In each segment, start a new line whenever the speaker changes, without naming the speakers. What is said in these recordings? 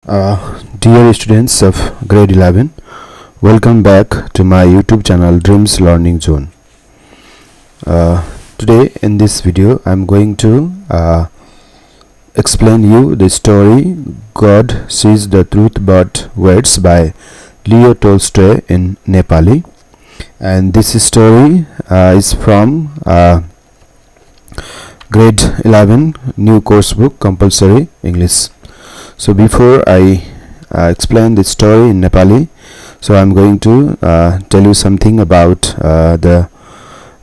Dear students of grade 11, welcome back to my YouTube channel Dreams Learning Zone. Today in this video I am going to explain you the story God Sees the Truth But Waits by Leo Tolstoy in Nepali, and this story is from grade 11 new course book compulsory English. So before I explain the story in Nepali, so I'm going to tell you something about the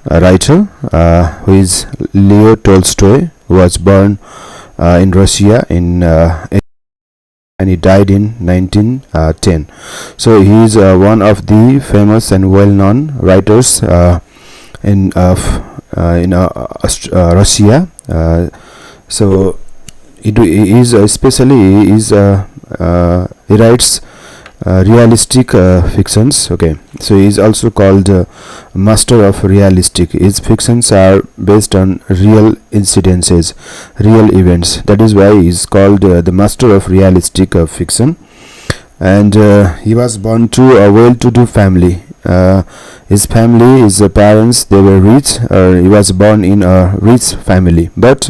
writer who is Leo Tolstoy, who was born in Russia and he died in 1910. So he is one of the famous and well-known writers in Russia. So he writes realistic fictions. Okay, so he is also called master of realistic. His fictions are based on real incidences, real events. That is why he is called the master of realistic fiction. And he was born to a well-to-do family. His family, his parents, they were rich. He was born in a rich family, but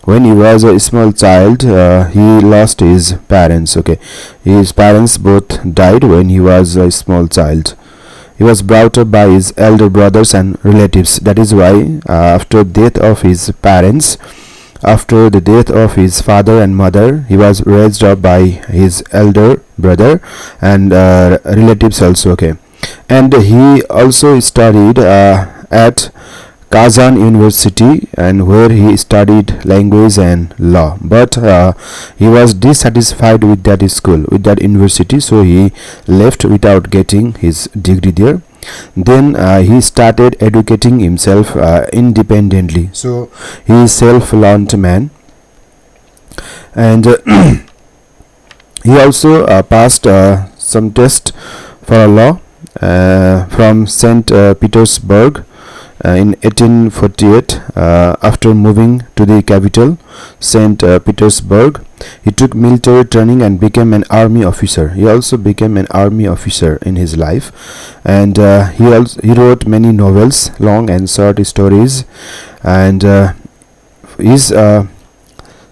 when he was a small child, he lost his parents. Okay, his parents both died when he was a small child. He was brought up by his elder brothers and relatives. That is why after death of his parents, after the death of his father and mother, he was raised up by his elder brother and relatives also. Okay, and he also studied at Kazan University, and where he studied language and law, but he was dissatisfied with that school, with that university, so he left without getting his degree there. Then he started educating himself independently, so he is self-learned man. And he also passed some test for law from St. Petersburg in 1848. After moving to the capital, St. Petersburg, he took military training and became an army officer. He also became an army officer in his life, and he wrote many novels, long and short stories, and his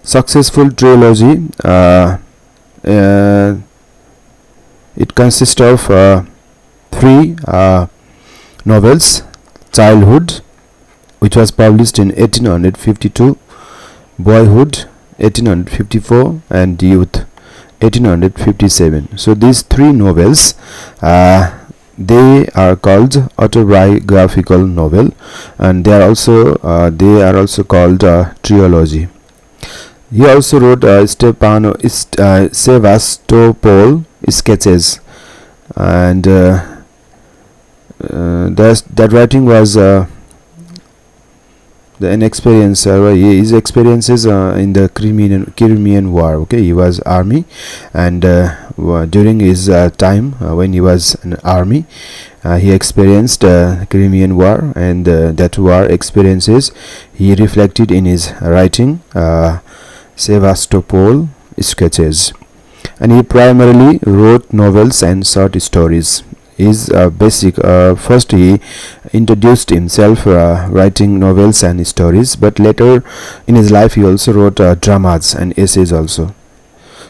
successful trilogy it consists of three novels: Childhood, which was published in 1852, Boyhood 1854, and Youth 1857. So these three novels they are called autobiographical novel, and they are also called trilogy. He also wrote Sevastopol sketches, and that writing was an experience, his experiences in the Crimean War. Okay, he was army, and during his time when he was in army, he experienced Crimean War, and that war experiences he reflected in his writing Sevastopol sketches. And he primarily wrote novels and short stories. His basic first he introduced himself writing novels and stories, but later in his life he also wrote dramas and essays also.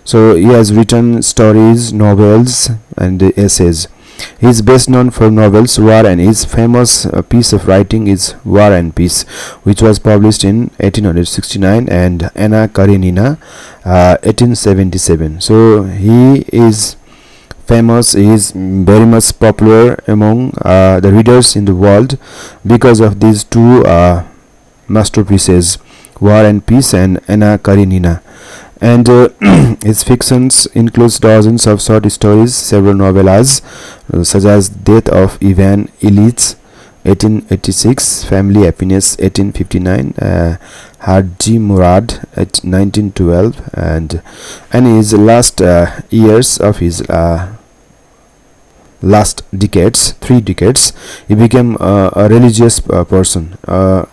So he has written stories, novels, and essays. He is best known for novels War, and his famous piece of writing is War and Peace, which was published in 1869, and Anna Karenina 1877. So he is famous. He is very much popular among the readers in the world because of these two masterpieces, War and Peace and Anna Karenina. And his fictions includes dozens of short stories, several novellas such as Death of Ivan Ilyich 1886, Family Happiness 1859, Haji Murad at 1912, and his last years of his last decades, 3 decades, he became a religious person,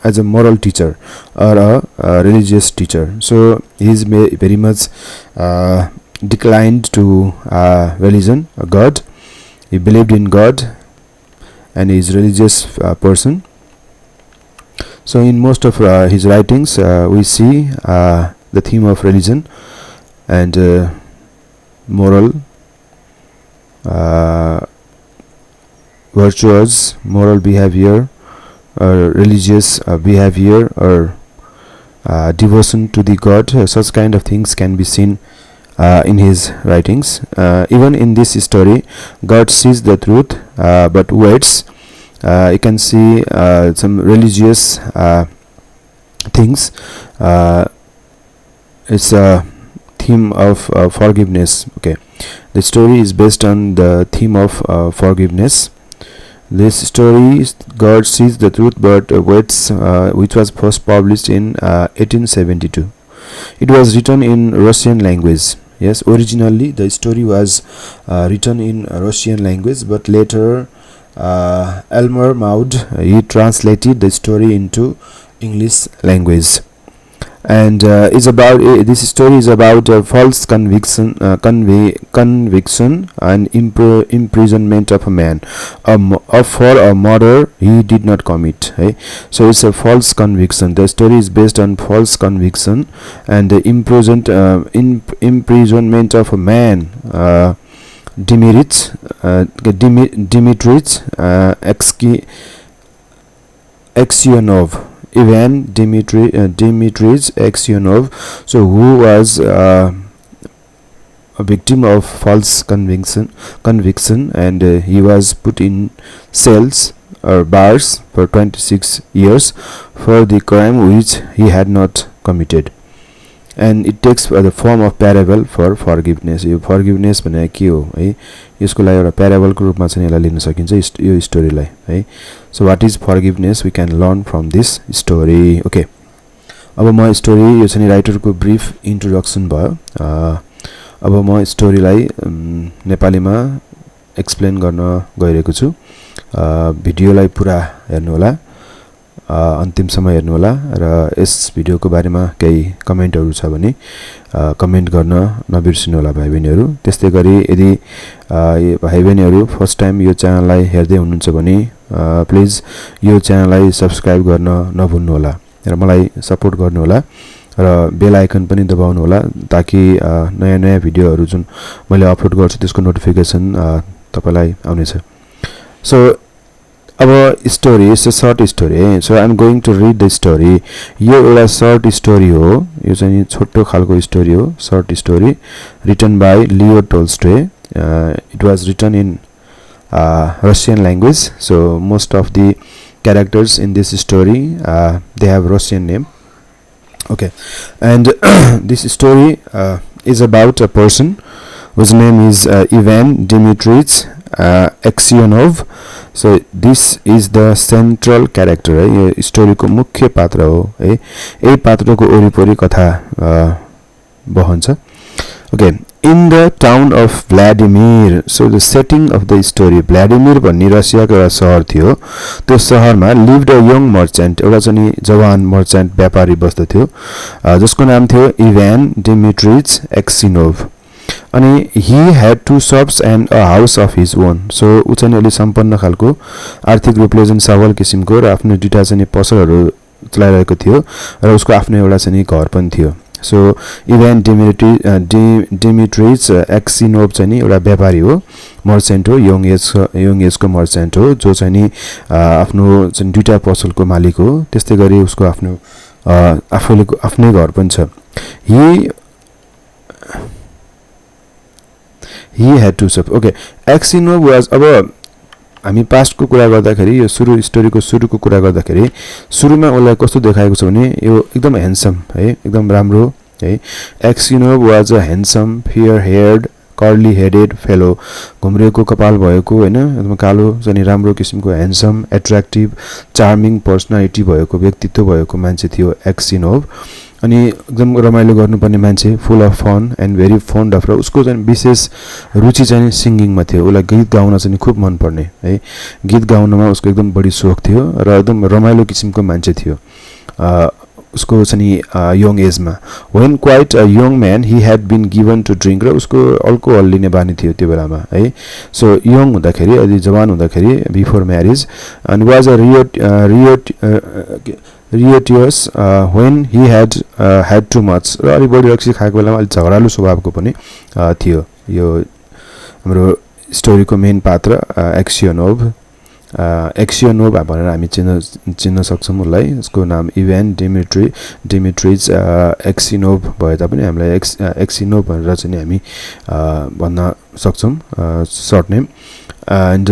as a moral teacher or a religious teacher. So he is very much declined to religion, God. He believed in God and he is a religious person. So in most of his writings we see the theme of religion and moral, virtuous moral behavior or religious behavior or devotion to the God. Such kind of things can be seen in his writings. Even in this story, God sees the truth but waits. You can see some religious things. It's a theme of forgiveness. Okay, the story is based on the theme of forgiveness. This story, God sees the truth but waits, which was first published in 1872. It was written in Russian language. Yes, originally the story was written in Russian language, but later Elmer Maud he translated the story into English language. And is about this story is about false conviction and imprisonment of a man for a murder he did not commit. So it's a false conviction. The story is based on false conviction and the imprisonment of a man, Dmitry Aksionov. Ivan Dmitrich Aksionov, so who was a victim of false conviction, and he was put in cells or bars for 26 years for the crime which he had not committed. And it takes the form of parable for forgiveness. यो forgiveness भने के हो है, यसको लागि एउटा parable को रूपमा चाहिँ यसलाई लिन सकिन्छ यो स्टोरीलाई है. So what is forgiveness? We can learn from this story. Okay, अब म स्टोरी यो चाहिँ राइटर को ब्रीफ इन्ट्रोडक्सन भयो. अब म स्टोरीलाई नेपालीमा एक्सप्लेन गर्न गइरहेको छु. भिडियोलाई पुरा हेर्नु होला, अन्तिमसम्म हेर्नु होला र यस भिडियोको बारेमा केही कमेन्टहरु छ भने कमेन्ट गर्न नबिर्सिनु होला भाइ बहिनीहरु. त्यस्तै गरी यदि भाइ बहिनीहरु फर्स्ट टाइम यो च्यानललाई हेर्दै हुनुहुन्छ भने प्लिज यो च्यानललाई सब्स्क्राइब गर्न नभुल्नु होला र मलाई सपोर्ट गर्नु होला र बेल आइकन पनि दबाउनु होला ताकि नयाँ नयाँ भिडियोहरु जुन मैले अपलोड गर्छु त्यसको नोटिफिकेसन तपाईलाई आउनेछ. सो अब story is a short story. So I am going to read the story. यो एउटा शॉर्ट स्टोरी हो, यो चाहिँ छोटो खालको स्टोरी हो, short story written by Leo Tolstoy. It was written in Russian language. So most of the characters in this story they have Russian name. Okay, and this story is about a person whose name is Ivan Dmitrich Aksionov. So this is the central character. यो story को मुख्य पात्र हो है. यही पात्र को वरिपरि कथा बहन्छ. Okay, in the town of Vladimir. So the setting of the story, Vladimir भन्ने रसियाको एउटा शहर थियो. त्यो शहरमा lived a young merchant. एउटा चाहिँ जवान मर्चेन्ट व्यापारी बस्दथ्यो जसको नाम थियो Ivan Dmitrich Aksionov. अनि he had two shops and a house of his own. So उ चाहिँ अलि सम्पन्न खालको आर्थिक रूपले चाहिँ सबल किसिमको र आफ्नो दुईटा चाहिँ पसलहरु चलाइरहेको थियो र उसको आफ्नो एउटा चाहिँ घर पनि थियो. So Ivan Dmitrich Aksionov चाहिँ एउटा व्यापारी हो, मर्चेन्ट हो, यङ एज को मर्चेन्ट हो जो चाहिँ आफ्नो चाहिँ दुईटा पसलको मालिक हो. त्यस्तै गरी उसको आफ्नो आफूले आफ्नै घर पनि छ. He had two shops. Okay, Aksionov was, अब हामी पास्ट को कुरा गर्दाखेरि यो सुरु स्टोरीको सुरुको कुरा गर्दाखेरि सुरुमा उलाई कस्तो देखाएको छ भने यो एकदम ह्यान्डसम है, एकदम राम्रो है. Aksionov was a handsome, fair-haired, curly-headed fellow. घुम्रेको कपाल भएको हैन, एकदम कालो चाहिँ राम्रो किसिमको ह्यान्डसम, एट्र्याक्टिभ, चार्मिङ पर्सनालिटी भएको, व्यक्तित्व भएको मान्छे थियो Aksionov. अनि एकदम रमाइलो गर्नुपर्ने मान्छे, full of fun and very fond of. र उसको चाहिँ विशेष रुचि चाहिँ सिंगिङमा थियो. उलाई गीत गाउन चाहिँ खूब मन पर्ने है, गीत गाउनमा उसको एकदम बढी शौक थियो र एकदम रमाइलो किसिमको मान्छे थियो. उसको चाहिँ यङ एजमा when quite a young man he had been given to drink र उसको अल्कोहल लिने बानी थियो त्यो बेलामा है सो यङ हुँदाखेरि अलि जवान हुँदाखेरि before marriage and was a riotous when he had too much र अलि बढी रक्सी खाएको बेलामा अलि झगडालु स्वभावको पनि थियो यो हाम्रो स्टोरीको मेन पात्र एक्सियोनोभ भनेर हामी चिन्न सक्छौँ उसलाई उसको नाम इभान डिमिट्रिज एक्सिनोभ भए तापनि हामीलाई एक्सिनोभ भनेर चाहिँ हामी भन्न सक्छौँ short name and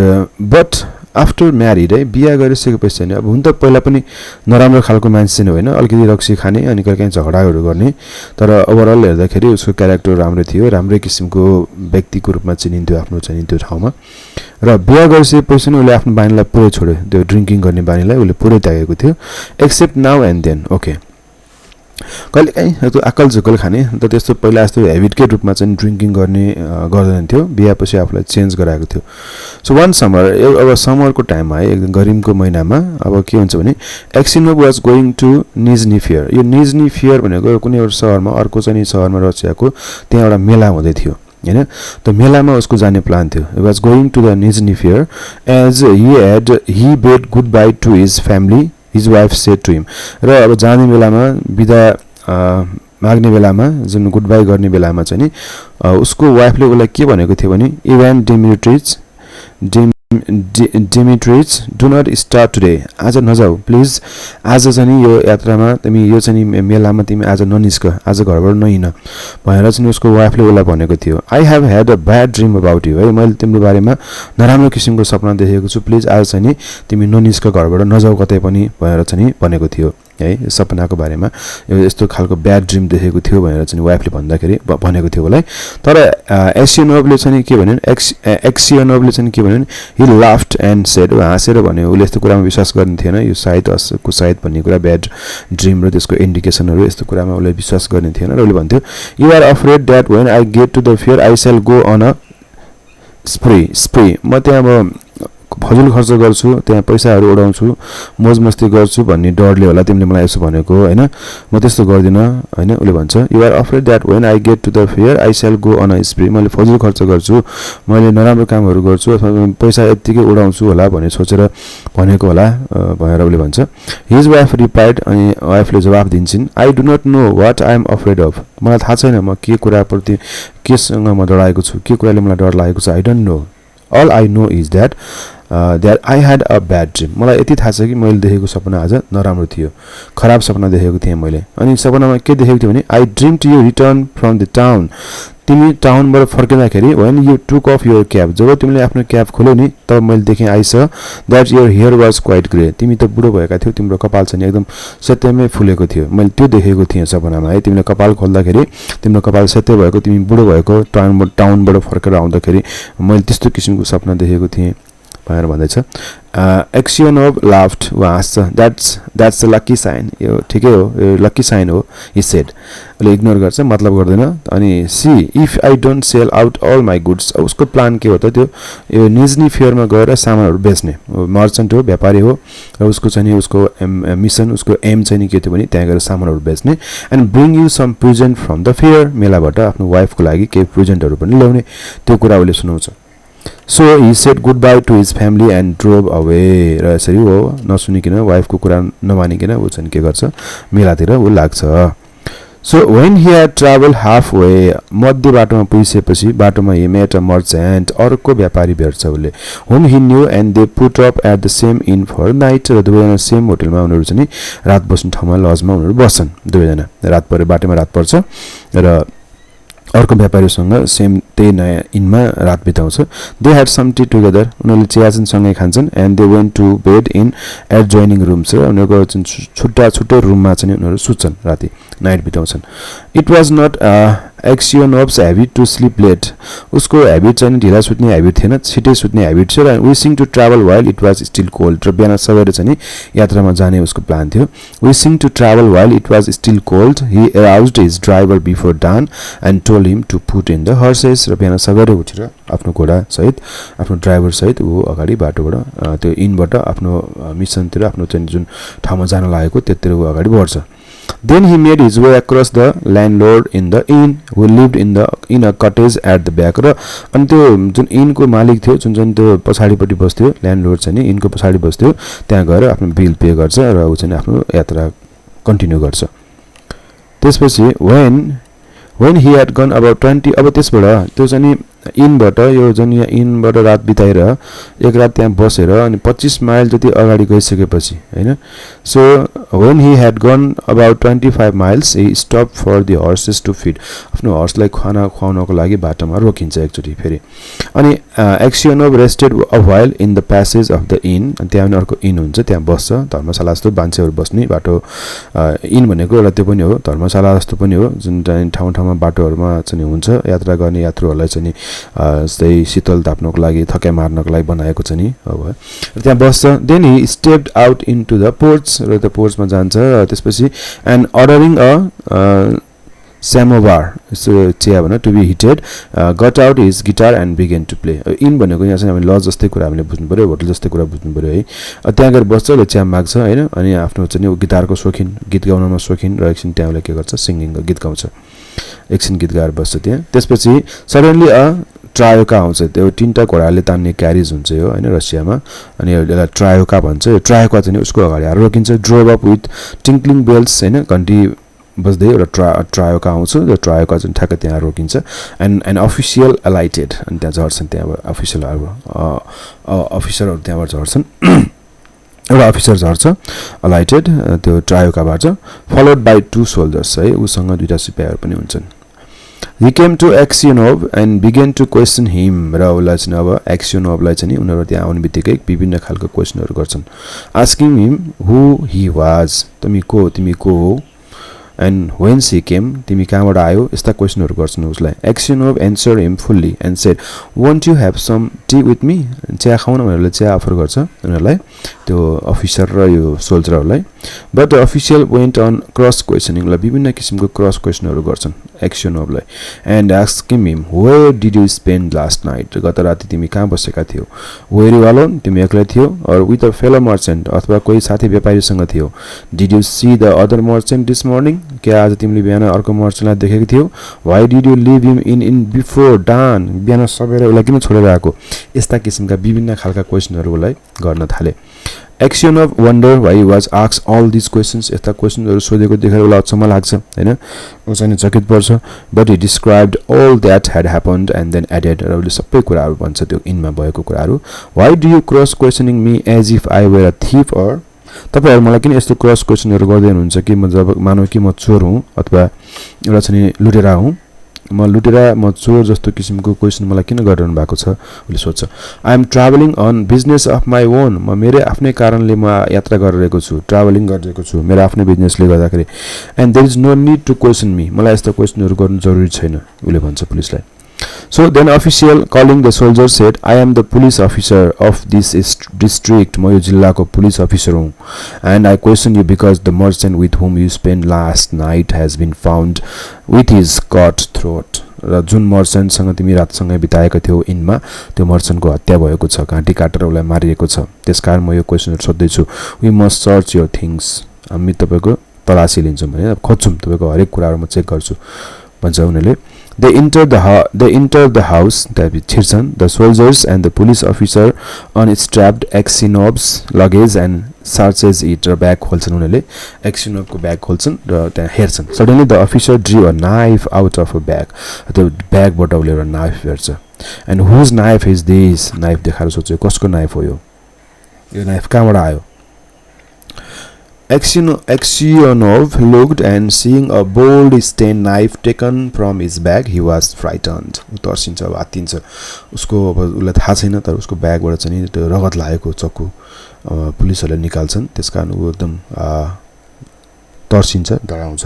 but after married है बिहा गरिसकेपछि चाहिँ अब हुन त पहिला पनि नराम्रो खालको मान्छे चाहिँ होइन अलिकति रक्सी खाने अनि कहिलेकाहीँ झगडाहरू गर्ने तर ओभरअल हेर्दाखेरि उसको क्यारेक्टर राम्रो थियो राम्रै किसिमको व्यक्तिको रूपमा चिनिन्थ्यो आफ्नो चाहिँ त्यो ठाउँमा र बिहा गरिसकेपछि उसले आफ्नो बानीलाई पुरै छोड्यो त्यो ड्रिङ्किङ गर्ने बानीलाई उसले पुरै त्यागेको थियो except now and then okay कहिलेकाहीँ त्यो आकल झुकल खाने त त्यस्तो पहिला जस्तो हेबिटकै रूपमा चाहिँ ड्रिङ्किङ गर्ने गर्दैन थियो बिहापछि आफूलाई चेन्ज गराएको थियो सो वान समर अब समरको टाइममा है एकदम गरिमको महिनामा अब के हुन्छ भने Aksionov was going to Nizhny fair यो निजनी फेयर भनेको कुनै एउटा सहरमा अर्को चाहिँ सहरमा रचिएको त्यहाँ एउटा मेला हुँदै थियो हैन त मेलामा उसको जाने प्लान थियो he was going to the Nizhny fair as he bade goodbye to his family his wife said to him र अब जाने बेलामा बिदा माग्ने बेलामा जुन गुड बाई गर्ने बेलामा चाहिँ नि उसको वाइफले उसलाई के भनेको थियो भने Ivan Dmitrich do not start today आज नजाऊ प्लिज आज चाहिँ यो यात्रामा तिमी यो चाहिँ मेलामा तिमी आज ननिस्क आज घरबाट नहिँड भनेर चाहिँ उसको वाइफले उसलाई भनेको थियो I have had a bad dream about you है मैले तिम्रो बारेमा नराम्रो किसिमको सपना देखेको छु प्लिज आज चाहिँ नि तिमी ननिस्क घरबाट नजाऊ कतै पनि भनेर चाहिँ भनेको थियो है सपनाको बारेमा यस्तो खालको ब्याड ड्रिम देखेको थियो भनेर चाहिँ वाइफले भन्दाखेरि भनेको थियो उसलाई तर एक्सियोनोभले चाहिँ के भन्यो एक्सियोनोभले चाहिँ के भन्यो ही लाफ्ड एन्ड सेड हाँसेर भन्यो उसले यस्तो कुरामा विश्वास गर्ने थिएन यो सायद सायद भन्ने कुरा ब्याड ड्रिम र त्यसको इन्डिकेसनहरू यस्तो कुरामा उसले विश्वास गर्ने थिएन र उसले भन्थ्यो you are afraid that when I get to the fair I shall go on a spree म त्यहाँ अब फजुल खर्च गर्छु त्यहाँ पैसाहरू उडाउँछु मोज मस्ती गर्छु भन्ने डरले होला तिमीले मलाई यसो भनेको हैन म त्यस्तो गर्दिन हैन उले भन्छ you are afraid that when I get to the fair I shall go on a spree मैले फजुल खर्च गर्छु मैले नराम्रो कामहरू गर्छु अथवा पैसा यतिकै उडाउँछु होला भन्ने सोचेर भनेको होला भनेर उले भन्छ हिज वाइफ रिप्लाइड अनि वाइफले जवाफ दिन्छन् I do not know what I am afraid of मलाई थाहा छैन म के कुराप्रति केसँग म डराएको छु के कुराले मलाई डर लागेको छ I don't no all I know is that I had a bad dream मलाई यति थाहा छ कि मैले देखेको सपना आज नराम्रो थियो खराब सपना देखेको थिएँ मैले अनि सपनामा के देखेको थिएँ भने I dreamed you return from the town तिमी टाउनबाट फर्किँदाखेरि when you took off your cap जब तिमीले आफ्नो क्याप खोल्यौ नि तब मैले देखेँ I saw that your hair was quite grey तिमी त बुढो भएका थियौ तिम्रो कपाल चाहिँ एकदम सेतैमै फुलेको थियो मैले त्यो देखेको थिएँ सपनामा है तिमीले कपाल खोल्दाखेरि तिम्रो कपाल सेतै भएको तिमी बुढो भएको टाउनबाट फर्केर आउँदाखेरि मैले त्यस्तो किसिमको सपना देखेको थिएँ भनेर भन्दैछ एक्सियोनोभ लाफ्ड हाँस्छ द्याट्स अ लकी साइन यो ठिकै हो यो लकी साइन हो ही सेड उसले इग्नोर गर्छ मतलब गर्दैन अनि see if I don't sell out all my goods उसको प्लान के हो त त्यो यो निजनी फेयरमा गएर सामानहरू बेच्ने मर्चेन्ट हो व्यापारी हो र उसको चाहिँ उसको मिसन उसको एम चाहिँ के थियो भने त्यहाँ गएर सामानहरू बेच्ने and bring you some present from the fair मेलाबाट आफ्नो वाइफको लागि केही प्रेजेन्टहरू पनि ल्याउने त्यो कुरा उसले सुनाउँछ So he said goodbye to his family and drove away र यसरी हो नसुनिकिन वाइफको कुरा नमानिकिन ऊ चाहिँ के गर्छ मेलातिर ऊ लाग्छ So when he had traveled halfway मध्य बाटोमा पुगिसकेपछि बाटोमा he met a merchant अर्को व्यापारी भेट्छ उसले whom he knew and they put up at the same inn for night र दुवैजना सेम होटलमा उनीहरू चाहिँ रात बस्ने ठाउँमा लजमा उनीहरू बस्छन् दुवैजना रात परे बाटोमा रात पर्छ र अर्को व्यापारीसँग सेम त्यही नयाँ इनमा रात बिताउँछ they had some tea together उनीहरूले चिया चाहिँ सँगै खान्छन् and they went to bed in adjoining rooms र उनीहरूको चाहिँ छुट्टै रुममा चाहिँ उनीहरू सुत्छन् राति नाइट बिताउँछन् it was not Aksionov's habit to sleep late उसको ह्याबिट चाहिँ ढिला सुत्ने ह्याबिट थिएन छिटै सुत्ने ह्याबिट थियो र wishing to travel while it was still cold र बिहान सवेर चाहिँ यात्रामा जाने उसको प्लान थियो wishing to travel while it was still cold he aroused his driver before dawn and told him to put in the horses र बिहान सवेरै उठेर आफ्नो घोडा सहित आफ्नो ड्राइभर सहित ऊ अगाडि बाटोबाट त्यो इनबाट आफ्नो मिसनतिर आफ्नो चाहिँ जुन ठाउँमा जान लागेको त्यतिर ऊ अगाडि बढ्छ Then he made his way across the landlord in the inn who lived in a cottage at the back. र अनि त्यो जुन इनको मालिक थियो जुन त्यो पछाडिपट्टि बस्थ्यो ल्यान्डलोर्ड चाहिँ नि इनको पछाडि बस्थ्यो त्यहाँ गएर आफ्नो बिल पे गर्छ र उ चाहिँ आफ्नो यात्रा कन्टिन्यू गर्छ त्यसपछि when he had gone about 20 अब त्यसबाट त्यो चाहिँ नि इनबाट यो जुन यहाँ इनबाट रात बिताएर एक रात त्यहाँ बसेर अनि 25 माइल जति अगाडि गइसकेपछि हैन so when he had gone about 25 miles he stopped for the horses to feed आफ्नो हर्सलाई खाना खुवाउनको लागि बाटोमा रोकिन्छ एकचोटी फेरि अनि Aksionov rested a while in the passage of the inn अनि त्यहाँ अर्को इन हुन्छ त्यहाँ बस्छ धर्मशाला जस्तो मान्छेहरु बस्ने बाटो इन भनेको एउटा त्यो पनि हो धर्मशाला जस्तो पनि हो जुन ठाउँ ठाउँमा बाटोहरुमा चाहिँ हुन्छ यात्रा गर्ने यात्रुहरुलाई चाहिँ जस्तै शीतल ताप्नको लागि थकाइ मार्नको लागि बनाएको छ नि अब त्यहाँ बस्छ then he stepped out into the porch र त्यो पोर्चमा जान्छ त्यसपछि and ordering a samovar so चिया भन to be heated got out his guitar and began to play in भनेको यहाँ चाहिँ हामी लज जस्तै कुरा हामीले बुझ्नु पर्यो होटल जस्तै कुरा बुझ्नु पर्यो है त्यहाँ गएर बस्छ ल चिया माग्छ हैन अनि आफ्नो चाहिँ गिटारको शौकिन गीत गाउनमा शौकिन र एकछिन त्यहाँले के गर्छ सिंगिङको गीत गाउँछ एकछिन गीत गाएर बस्छ त्यहाँ त्यसपछि सडनली अ ट्रायोका आउँछ त्यो तीनटा घोडाले तान्ने क्यारेज हुन्छ यो हैन रसियामा अनि यसलाई ट्रायोका भन्छ यो ट्रायोका चाहिँ उसको अगाडि आएर रोकिन्छ ड्रोभ अप विथ टिङ्कलिङ बेल्स हैन घण्टी बस्दै एउटा ट्रायोका आउँछ र ट्रायोका चाहिँ ठ्याक्क त्यहाँ रोकिन्छ एन्ड एन अफिसियल अलाइटेड अनि त्यहाँ झर्छन् त्यहाँबाट अफिसरहरू त्यहाँबाट झर्छन् एउटा अफिसर झर्छ अलाइटेड त्यो ट्रायोकाबाट फलोड बाई 2 सोल्जर्स है उसँग दुईटा सिपाहीहरू पनि हुन्छन् He came to Aksionov and began to question him र उलाई चाहिँ अब Aksionovलाई चाहिँ उनीहरु त्यहाँ आउने बित्तिकै विभिन्न खालको क्वेशनहरु गर्छन् asking him who he was तिमी को हो and when he came तिमी कहाँबाट आयो यस्ता क्वेशनहरु गर्छन् उसलाई Aksionov answered him fully and said won't you have some tea with me चिया खाउन भनेर चिया अफर गर्छ उनीहरुलाई त्यो अफिसर र यो सोल्जरहरुलाई but the official went on cross questioning ला विभिन्न किसिमको क्रस क्वेशनहरु गर्छन् Aksionovलाई and asking him where did you spend last night गत राति तिमी कहाँ बसेका थियौ were you alone तिमी एक्लै थियौ or with a fellow merchant अथवा कोही साथी व्यापारीसँग थियौ did you see the other merchant this morning क्या आज तिमीले बिहान अर्को मर्चेन्टलाई देखेको थियौ why did you leave him in before dawn बिहान सबेर उलाई किन छोडेर आको यस्ता किसिमका विभिन्न खालका क्वेशनहरुलाई गर्न थाले Aksionov wondered why he was asked all these questions यस्ता क्वेशनहरु सोधेको देखेर उलाई अचम्म लाग्छ हैन उ चाहिँ चकित पर्छ but he described all that had happened and then added र उले सबै कुराहरु भन्छ त्यो इनमा भएको कुराहरु why do you cross questioning me as if I were a thief or तपाईहरु मलाई किन यस्तो क्रस क्वेशनहरु गर्दै हुनुहुन्छ कि म जब मानौ कि म चोर हुँ अथवा एउटा चाहिँ लुटेरा हुँ म चोर जस्तो किसिमको क्वेशन मलाई किन गरिरहनु भएको छ उले सोध्छ I am travelling on business of my own म मेरो आफ्नै कारणले म यात्रा गरिरहेको छु ट्राभलिङ गरिरहेको छु मेरो आफ्नै बिजनेसले गर्दाखेरि and there is no need to question me मलाई यस्तो क्वेशनहरु गर्नु जरुरी छैन उले भन्छ पुलिसलाई So then official calling the soldier said I am the police officer of this district म यो जिल्लाको पुलिस अफिसर हुँ and I question you because the merchant with whom you spent last night has been found with his cut throat र जुन मर्चेन्टसँग तिमी रातसँगै बिताएका थियौ इनमा त्यो मर्चेन्टको हत्या भएको छ घाँटी काटेर उलाई मारिएको छ त्यसकारण म यो क्वेशनहरु सोध्दै छु we must search your things हामी तपाईको तलासी लिन्छौं भने खोज्छौं तपाईको हरेक कुराहरु म चेक गर्छु भन्छ उनीले They entered the house that छिर्छन् the soldiers and the police officer unstrapped Aksionov's luggage and searches it र ब्याग खोल्छन् उनीले Aksionovको ब्याग खोल्छन् र त्यहाँ हेर्छन् suddenly the officer drew a knife out of a bag त्यो ब्यागबाट उले एउटा नाइफ हेर्छ and whose knife is this knife देखाएर सोध्छ कसको नाइफ हो यो नाइफ कहाँबाट आयो Aksionov looked and seeing a bold stained knife taken from his bag he was frightened तर्सिन्छ आत्तिन्छ उसको अब उलाई थाहा छैन तर उसको ब्यागबाट चाहिँ त्यो रगत लागेको चक्कु पुलिसहरुले निकाल्छन् त्यसकारण उ एकदम तर्सिन्छ डराउँछ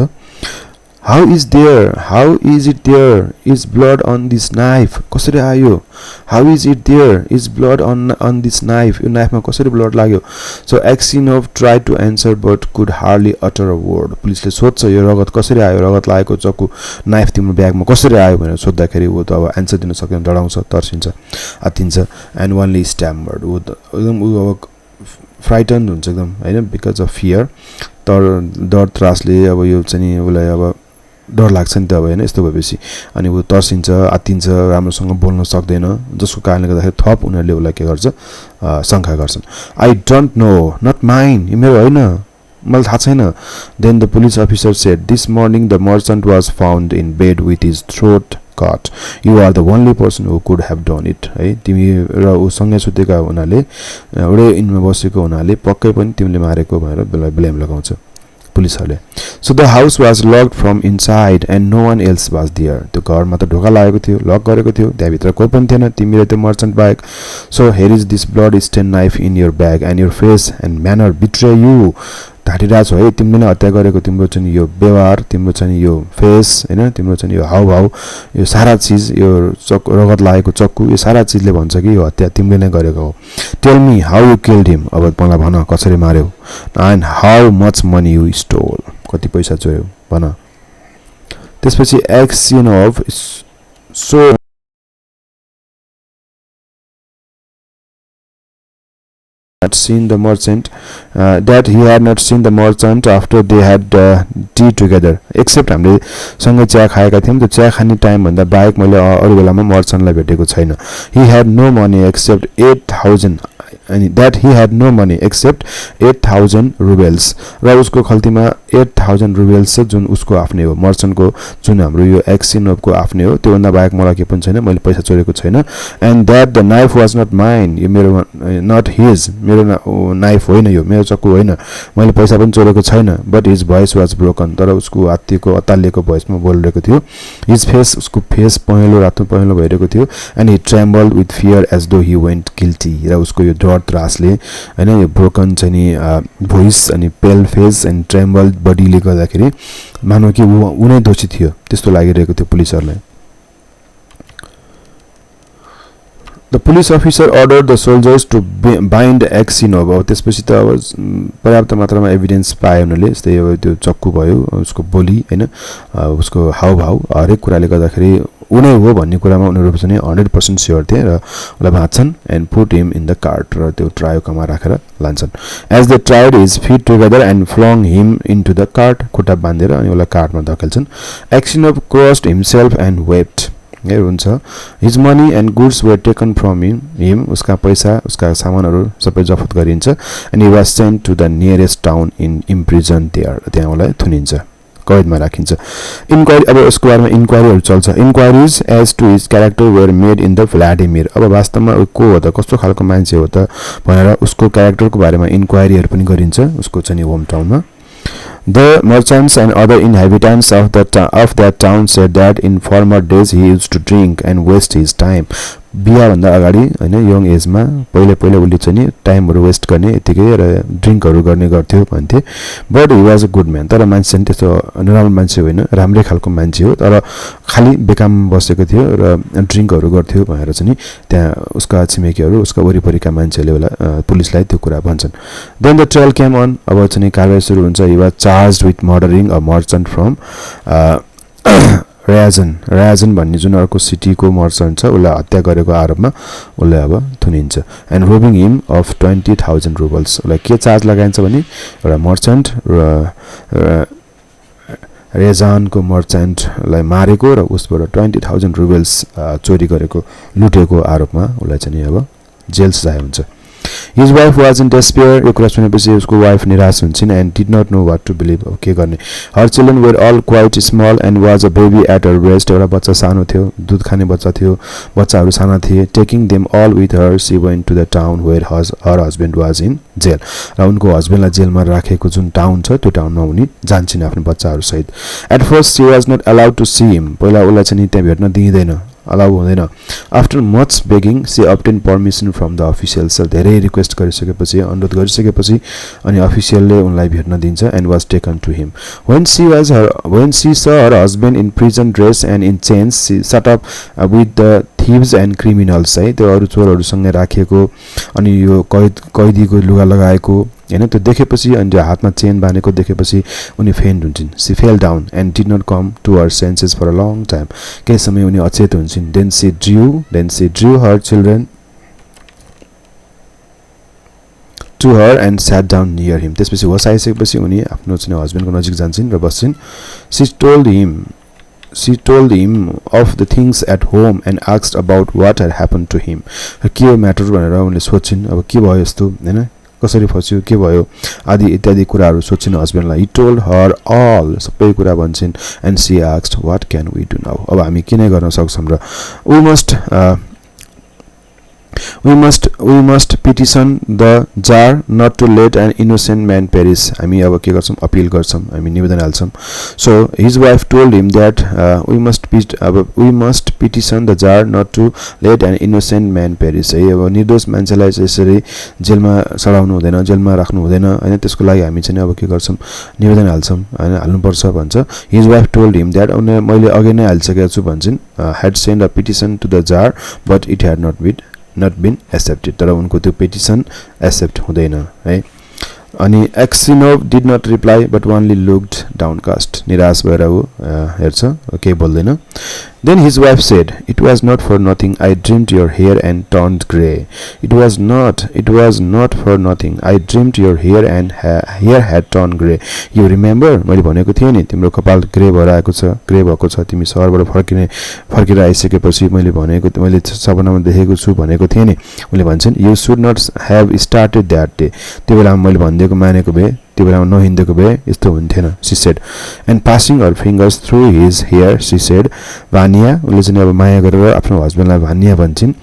How is it there is blood on this knife कसरी आयो How is it there is blood on this knife यो नाइफमा कसरी ब्लड लाग्यो So Aksionov tried to answer but could hardly utter a word पुलिसले सोध्छ यो रगत कसरी आयो रगत लागेको चक्कु नाइफ तिम्रो ब्यागमा कसरी आयो भनेर सोध्दाखेरि उ त अब आन्सर दिन सक्दैन डराउँछ तर्सिन्छ आत्तिन्छ and only stammered उ एकदम उ अब फ्राइटन्ड हुन्छ एकदम हैन बिकज अफ फियर तर डर त्रासले अब यो चाहिँ नि उसलाई अब डर लाग्छ नि त अब हैन यस्तो भएपछि अनि ऊ तर्सिन्छ आत्तिन्छ राम्रोसँग बोल्न सक्दैन जसको कारणले गर्दाखेरि थप उनीहरूले उसलाई के गर्छ शंका गर्छन् I don't know not mine यो मेरो हैन मलाई थाहा छैन then the police officer said this morning the merchant was found in bed with his throat cut you are the only person who could have done it है तिमी र ऊ सँगै सुतेका हुनाले एउटै इनमा बसेको हुनाले पक्कै पनि तिमीले मारेको भनेर ब्लेम लगाउँछ पुलिसहरूले so the house was locked from inside and no one else was there त्यो घरमा त ढोका लागेको थियो लक गरेको थियो त्यहाँभित्र कोही पनि थिएन तिमी र त्यो मर्चेन्ट बाहेक so here is this blood stain knife in your bag and your face and manner betray you ढाँटिरहेको छौ है तिमीले नै हत्या गरेको तिम्रो चाहिँ यो व्यवहार तिम्रो चाहिँ यो फेस हैन तिम्रो चाहिँ यो हाउभाउ यो सारा चिज यो रगत लागेको चक्कु यो सारा चिजले भन्छ कि यो हत्या तिमीले नै गरेको हो tell me how you killed him अब मलाई भन कसरी मार्यौ and how much money you stole कति पैसा चोर्यौ भन त्यसपछि Aksionov so had seen the merchant that he had not seen the merchant after they had tea together except हामीले सँगै चिया खाएका थियौं त्यो चिया खाने टाइम भन्दा बाहेक मैले अरु बेलामा मर्चेन्टलाई भेटेको छैन he had no money except 8000 and that he had no money except 8000 rubles र उसको खल्तीमा 8000 rubles छ जुन उसको आफ्नै हो मर्चेन्टको जुन हाम्रो यो एक्सिनोभको आफ्नै हो त्यो भन्दा बाहेक मलाई के पनि छैन मैले पैसा चोरेको छैन and that the knife was not mine यो मेरो not his मेरो नाइफ होइन यो मेरो चक्कु होइन मैले पैसा पनि चोरेको छैन but his voice was broken तर उसको आत्तिको अतालिएको भोइसमा बोलिरहेको थियो his face उसको फेस पहेँलो रातो पहेँलो भइरहेको थियो and he trembled with fear as though he went guilty र उसको यो डर त्रासले हैन यो ब्रोकन चाहिँ नि भोइस अनि पेल फेस एन्ड ट्रेम्बल्ड बडीले गर्दाखेरि मानौ कि उ नै दोषी थियो त्यस्तो लागिरहेको थियो पुलिसहरुलाई The police officer ordered the soldiers to bind Axinov अब त्यसपछि त अब पर्याप्त मात्रामा एभिडेन्स पाए उनीहरूले जस्तै अब त्यो चक्कु भयो उसको बोली हैन उसको हाउभाउ हरेक कुराले गर्दाखेरि उनै हो भन्ने कुरामा उनीहरु पनि 100% स्योर थिए र उलाई भाँच्छन् and put him in the cart र त्यो ट्रायोकामा राखेर लान्छन् एज द ट्राइड his feet together and flung him into the cart खुट्टा बाँधेर अनि उलाई कार्टमा धकेल्छन् Axinov crossed himself and wept हुन्छ his money and goods were taken from him उसका पैसा उसका सामानहरु सबै जफत गरिन्छ and he was sent to the nearest town in imprison there त्यहाँ उलाई थुनिन्छ कैदमा राखिन्छ इन्क्वायरी अब यसको बारेमा इन्क्वायरीहरु चल्छ inquiries as to his character were made in the Vladimir अब वास्तवमा को हो त कस्तो खालको मान्छे हो त भनेर उसको क्यारेक्टरको बारेमा इन्क्वायरीहरु पनि गरिन्छ उसको चाहिँ होम टाउनमा The merchants and other inhabitants of that town said that in former days he used to drink and waste his time. बिहा भन्दा अगाडि हैन यङ एजमा पहिले पहिले उले चाहिँ नि टाइमहरु वेस्ट गर्ने यतिकै र ड्रिंकहरु गर्ने गर्थ्यो भन्थे but he was a good man तर मान्छे चाहिँ त्यस्तो नराम्रो मान्छे होइन राम्रै खालको मान्छे हो तर खाली बेकाम बसेको थियो र ड्रिंकहरु गर्थ्यो भनेर चाहिँ नि त्यहाँ उसका छिमेकीहरु उसका वरिपरिका मान्छेले होला पुलिसलाई त्यो कुरा भन्छन् then the trial came on अब चाहिँ कारबाही सुरु हुन्छ he was charged with murdering a merchant from Ryazan भन्ने जुन अर्को सिटीको मर्चेन्ट छ उलाई हत्या गरेको आरोपमा उलाई अब थुनिन्छ एन्ड रोबिङ हिम अफ 20000 रुबल्स उलाई के चार्ज लगाइन्छ भने एउटा मर्चेन्ट र रेजानको मर्चेन्टलाई मारेको र उसबाट 20000 रुबल्स चोरी गरेको लुटेको आरोपमा उलाई चाहिँ अब जेल सजाय हुन्छ His wife was in despair. यो कुरा सुनेपछि उसको वाइफ निराश हुन्छिन् and did not know what to believe. के गर्ने? Her children were all quite small and was a baby at her breast. एउटा बच्चा सानो थियो, दूध खाने बच्चा थियो, बच्चाहरु साना थिए. Taking them all with her, she went to the town where her husband was in jail. र उनको हस्बेन्डलाई जेलमा राखेको जुन टाउन छ त्यो टाउनमा उनी जान्छिन् आफ्नो बच्चाहरु सहित. At first she was not allowed to see him. पहिला उलाई चाहिँ त्यहाँ भेट्न दिइदैन. अलाउ हुँदैन after much begging see obtained permission from the officials धेरै रिक्वेस्ट गरिसकेपछि अनुरोध गरिसकेपछि अनि अफिसियलले उनलाई भेट्न दिन्छ and was taken to him when she saw her husband in prison dress and in chains she sat up with the thieves and criminals है त्यो अरु चोरहरुसँग राखिएको अनि यो कैदीको लुगा लगाएको हैन त्यो देखेपछि अनि हातमा चेन बानेको देखेपछि उनी फेन्ट हुन्छिन् she fell down and did not come to her senses for a long time केही समय उनी अचेत हुन्छिन् then she drew her children to her and sat down near him. त्यसपछि होस आइसकेपछि उनी आफ्नो चाहिँ हस्बेन्डको नजिक जान्छिन् र बस्छिन्. She told him of the things at home and asked about what had happened to him. के हो म्याटर भनेर उनले सोध्छिन्, अब के भयो यस्तो हैन, कसरी फस्यो, के भयो आदि इत्यादि कुराहरू सोध्छिन् हस्बेन्डलाई. He told her all, सबै कुरा भन्छिन्. And she asked, what can we do now? अब हामी के नै गर्न सक्छौं र we must petition the jar not to let an innocent man perish. हामी अब के गर्छौं, अपील गर्छौं, हामी निवेदन हाल्छौं. So his wife told him that we must petition the jar not to let an innocent man perish. है अब निर्दोष मान्छेलाई यसरी जेलमा सडाउनु हुँदैन, जेलमा राख्नु हुँदैन हैन, त्यसको लागि हामी चाहिँ अब के गर्छौं, निवेदन हाल्छौं हैन, हाल्नुपर्छ भन्छ. His wife told him that मैले अघि नै हालिसकेको छु भन्छिन्. Had sent a petition to the jar but it had not been accepted. तर उनको त्यो पेटिसन एक्सेप्ट हुँदैन है. अनि Aksionov did not reply but only looked downcast. निराश भएर उ हेर्छ, केही बोल्दैन. Then his wife said, it was not for nothing I dreamed your hair and turned grey. It was not for nothing I dreamed your hair and hair had turned grey. You remember? मैले भनेको थिएँ नि तिम्रो कपाल grey भएर आएको छ, grey भएको छ, तिमी शहरबाट फर्केर आइसकेपछि मैले सपनामा देखेको छु भनेको थिएँ नि. उनले भन्छन्, you should not have started that day. त्यो बेलामा मैले भन्दिएको मानेको भए, त्यो बेलामा नहिँडेको भए यस्तो हुन्थेन. She said, and passing her fingers through his hair she said, Vanya, उनले चाहिँ अब माया गरेर आफ्नो हस्बेन्डलाई भान्या भन्छिन्.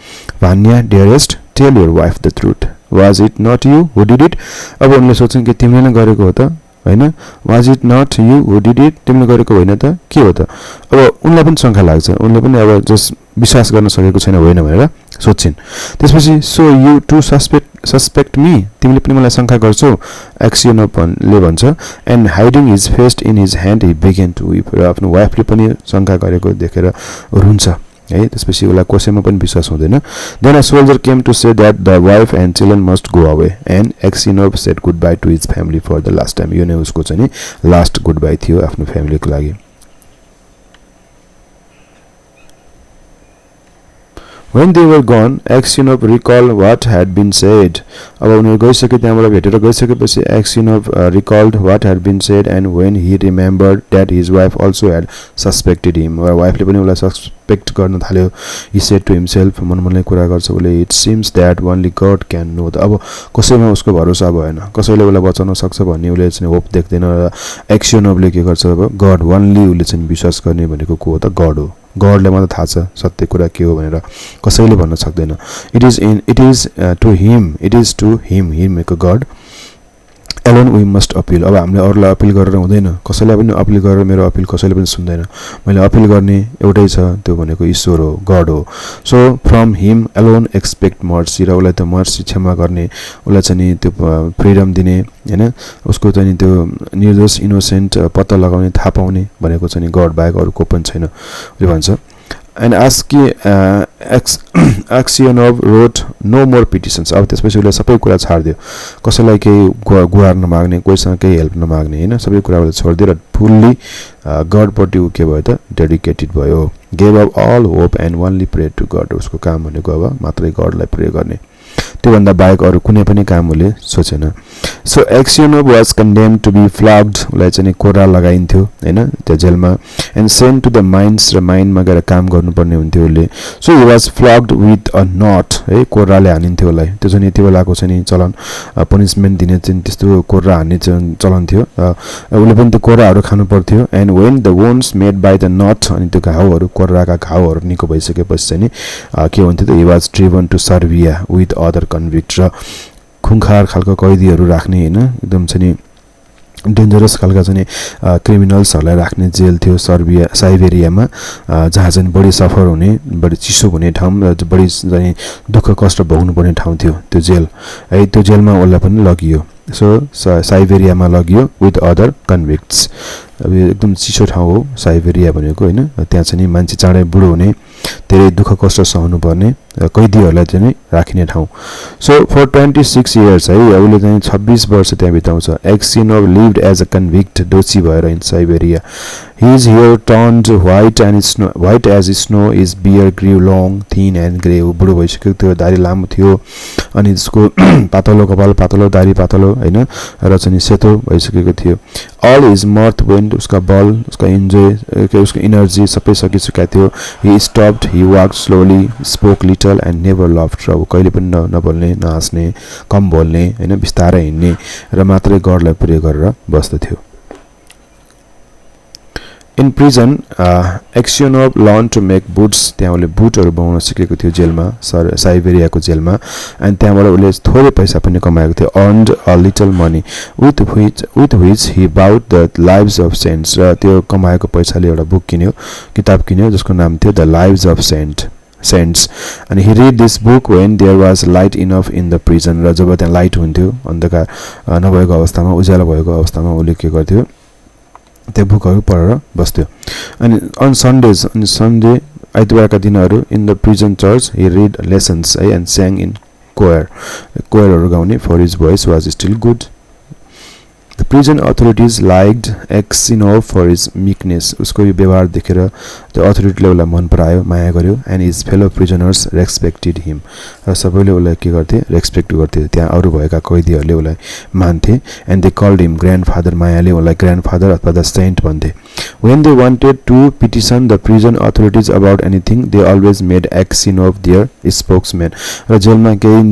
Vanya, dearest, tell your wife the truth. Was it not you who did it? अब उनले सोच्छन् कि तिमीले नै गरेको हो त हैन. Was it not you who did it? तिमीले गरेको होइन त, के हो त? अब उनलाई पनि शंका लाग्छ, उनले पनि अब जस विश्वास गर्न सकेको छैन होइन भनेर सोच्छिन्. त्यसपछि so you too suspect me, तिमीले पनि मलाई शंका गर्छौ, Aksionov ले भन्छ. And hiding his face in his hand he began to weep. र आफ्नो वाइफले पनि शंका गरेको देखेर रुन्छ है. त्यसपछि उलाई कसैमा पनि विश्वास हुँदैन. Then a soldier came to say that the wife and children must go away and Aksionov said goodbye to his family for the last time. यो नै उसको चाहिँ नि लास्ट गुडबाई थियो आफ्नो फ्यामिलीको लागि. When they were gone, Aksionov recalled what had been said. अब उनीहरु गइसके, त्यहाँबाट भेटेर गइसकेपछि Aksionov recalled what had been said and when he remembered that his wife also had suspected him. र वाइफले पनि उलाई सस्पेक्ट गर्न थाल्यो. He said to himself, मनमनले कुरा गर्छ उले, it seems that only God can know. अब कसैमा उसको भरोसा भएन, कसैले उलाई बचाउन सक्छ भन्ने उले चाहिँ होप देख्दैन. र Aksionovले के गर्छ, अब गॉड ओन्ली उले चाहिँ विश्वास गर्ने भनेको को हो त, गॉड हो. गॉडले मात्र थाहा छ सत्य कुरा के हो भनेर, कसैले भन्न सक्दैन. It is to him make a God alone we must appeal. अब हामीले अरूलाई अपील गरेर हुँदैन, कसैलाई पनि अपील गरेर मेरो अपील कसैले पनि सुन्दैन. मैले अपील गर्ने एउटै छ, त्यो भनेको ईश्वर हो, गॉड हो. So from him alone expect mercy. र उलाई त मर्सी क्षमा गर्ने, उलाई चाहिँ त्यो फ्रीडम दिने हैन, उसको चाहिँ त्यो निर्दोष इनोसेन्ट पत्ता लगाउने, थाहा पाउने भनेको चाहिँ गॉड बाहेक अरु को पनि छैन भन्छ. And Aksionov wrote no more petitions. अब त्यसपछि उले सबै कुरा छाड्दियो, कसैलाई केही गुहार नमाग्ने, कोहीसँग केही हेल्प नमाग्ने हैन, सबै कुरा उले छोड्दियो र फुल्ली गॉड पट्टि उ के भयो त, डेडिकेटेड भयो. Gave up all hope and only prayed to God. उसको काम भनेको अब मात्रै गॉडलाई प्रे गर्ने, त्यो भन्दा बाहेक अरु कुनै पनि काम उले सोचेन. So Aksionov was condemned to be flogged. उलाई चाहिँ कोरा लगाइन्थ्यो हैन त्यो जेलमा. And sent to the mines. र माइनमा गएर काम गर्नुपर्ने हुन्थ्यो उले. So he was flogged with a knot. है कोराले हानिन्थ्यो उलाई. त्यो चाहिँ यति बेलाको चाहिँ चलन, पनिशमेन्ट दिने चाहिँ त्यस्तो कोरा हान्ने चलन थियो. उले पनि त्यो कोराहरु खानु पर्थ्यो. And when the wounds made by the knot, अनि त्यो घाउहरु, कोराका घाउहरु निको भइसकेपछि चाहिँ के हुन्थ्यो त, he was driven to Serbia with other convicts. र खुंखार खालको कैदीहरु राख्ने हैन, एकदम चाहिँ डेन्जरस खालका चाहिँ क्रिमिनल्सहरुलाई राख्ने जेल थियो साइबेरियामा, जहाँ चाहिँ बढी सफर हुने, बढी चिसो हुने ठाउँ र बढी चाहिँ दुःख कष्ट भोग्नु पर्ने ठाउँ थियो त्यो जेल है. त्यो जेलमा उलाई पनि लगियो. सो साइबेरियामा लगियो विथ अदर कन्भिक्ट्स. अब यो एकदम चिसो ठाउँ हो साइबेरिया भनेको हैन त्यहाँ चाहिँ नि मान्छे चाँडै बुढो हुने धेरै दुःख कष्ट सहनु पर्ने कैदीहरूलाई चाहिँ नि राखिने ठाउँ सो फर 26 इयर्स है उले चाहिँ 26 वर्ष त्यहाँ बिताउँछ एक्सिनोभ लिभड एज अ कन्भिक्ट दोषी भएर in Siberia His hair turned white as snow. His beard grew long, thin and grey. बुढो भइसक्यो त्यो दाढी लामो थियो अनि त्यसको पातलो कपाल पातलो दाढी पातलो हैन र चाहिँ सेतो भइसकेको थियो All his mirth went उसका बल उसका इन्जोय उसको एनर्जी सबै सकिसकेको थियो He stopped, he walked slowly, spoke little and never laughed. र कहिले पनि नबोल्ने नहाँस्ने कम बोल्ने हैन बिस्तारै हिँड्ने र मात्रै गडलाई पुरै गरेर बस्दथ्यो In prison, Aksionov learned to make boots. त्यहाँ उले बुटहरु बनाउन सिकेको थियो जेलमा साइबेरियाको जेलमा अनि त्यहाँबाट उले थोरै पैसा पनि कमाएको थियो earned a little money with which he bought the lives of saints र त्यो कमाएको पैसाले एउटा बुक किन्यो किताब किन्यो जसको नाम थियो The Lives of Saints and he read this book when there was light enough in the prison र जब त्यहाँ लाइट हुन्थ्यो अन्धकार नभएको अवस्थामा उज्यालो भएको अवस्थामा उले के गर्थ्यो त्यो बुकहरु पढेर बस्थ्यो अनि on Sundays on Sunday आइतबारका दिनहरु in the prison church he read lessons and sang in choirहरु गाउने for his voice was still good The prison authorities liked Aksionov for his meekness. उसको यो व्यवहार देखेर त्यो अथोरिटीले उलाई मन परायो माया गर्यो and his fellow prisoners respected him. र सबैले उलाई के गर्थे रेस्पेक्ट गर्थे त्यहाँ अरु भएका कैदीहरुले उलाई मान्थे and they called him grandfather मायाले उलाई grandfather अथवा the saint भन्थे. When they wanted to petition the prison authorities about anything they always made Aksionov their spokesman. र जेलमा केही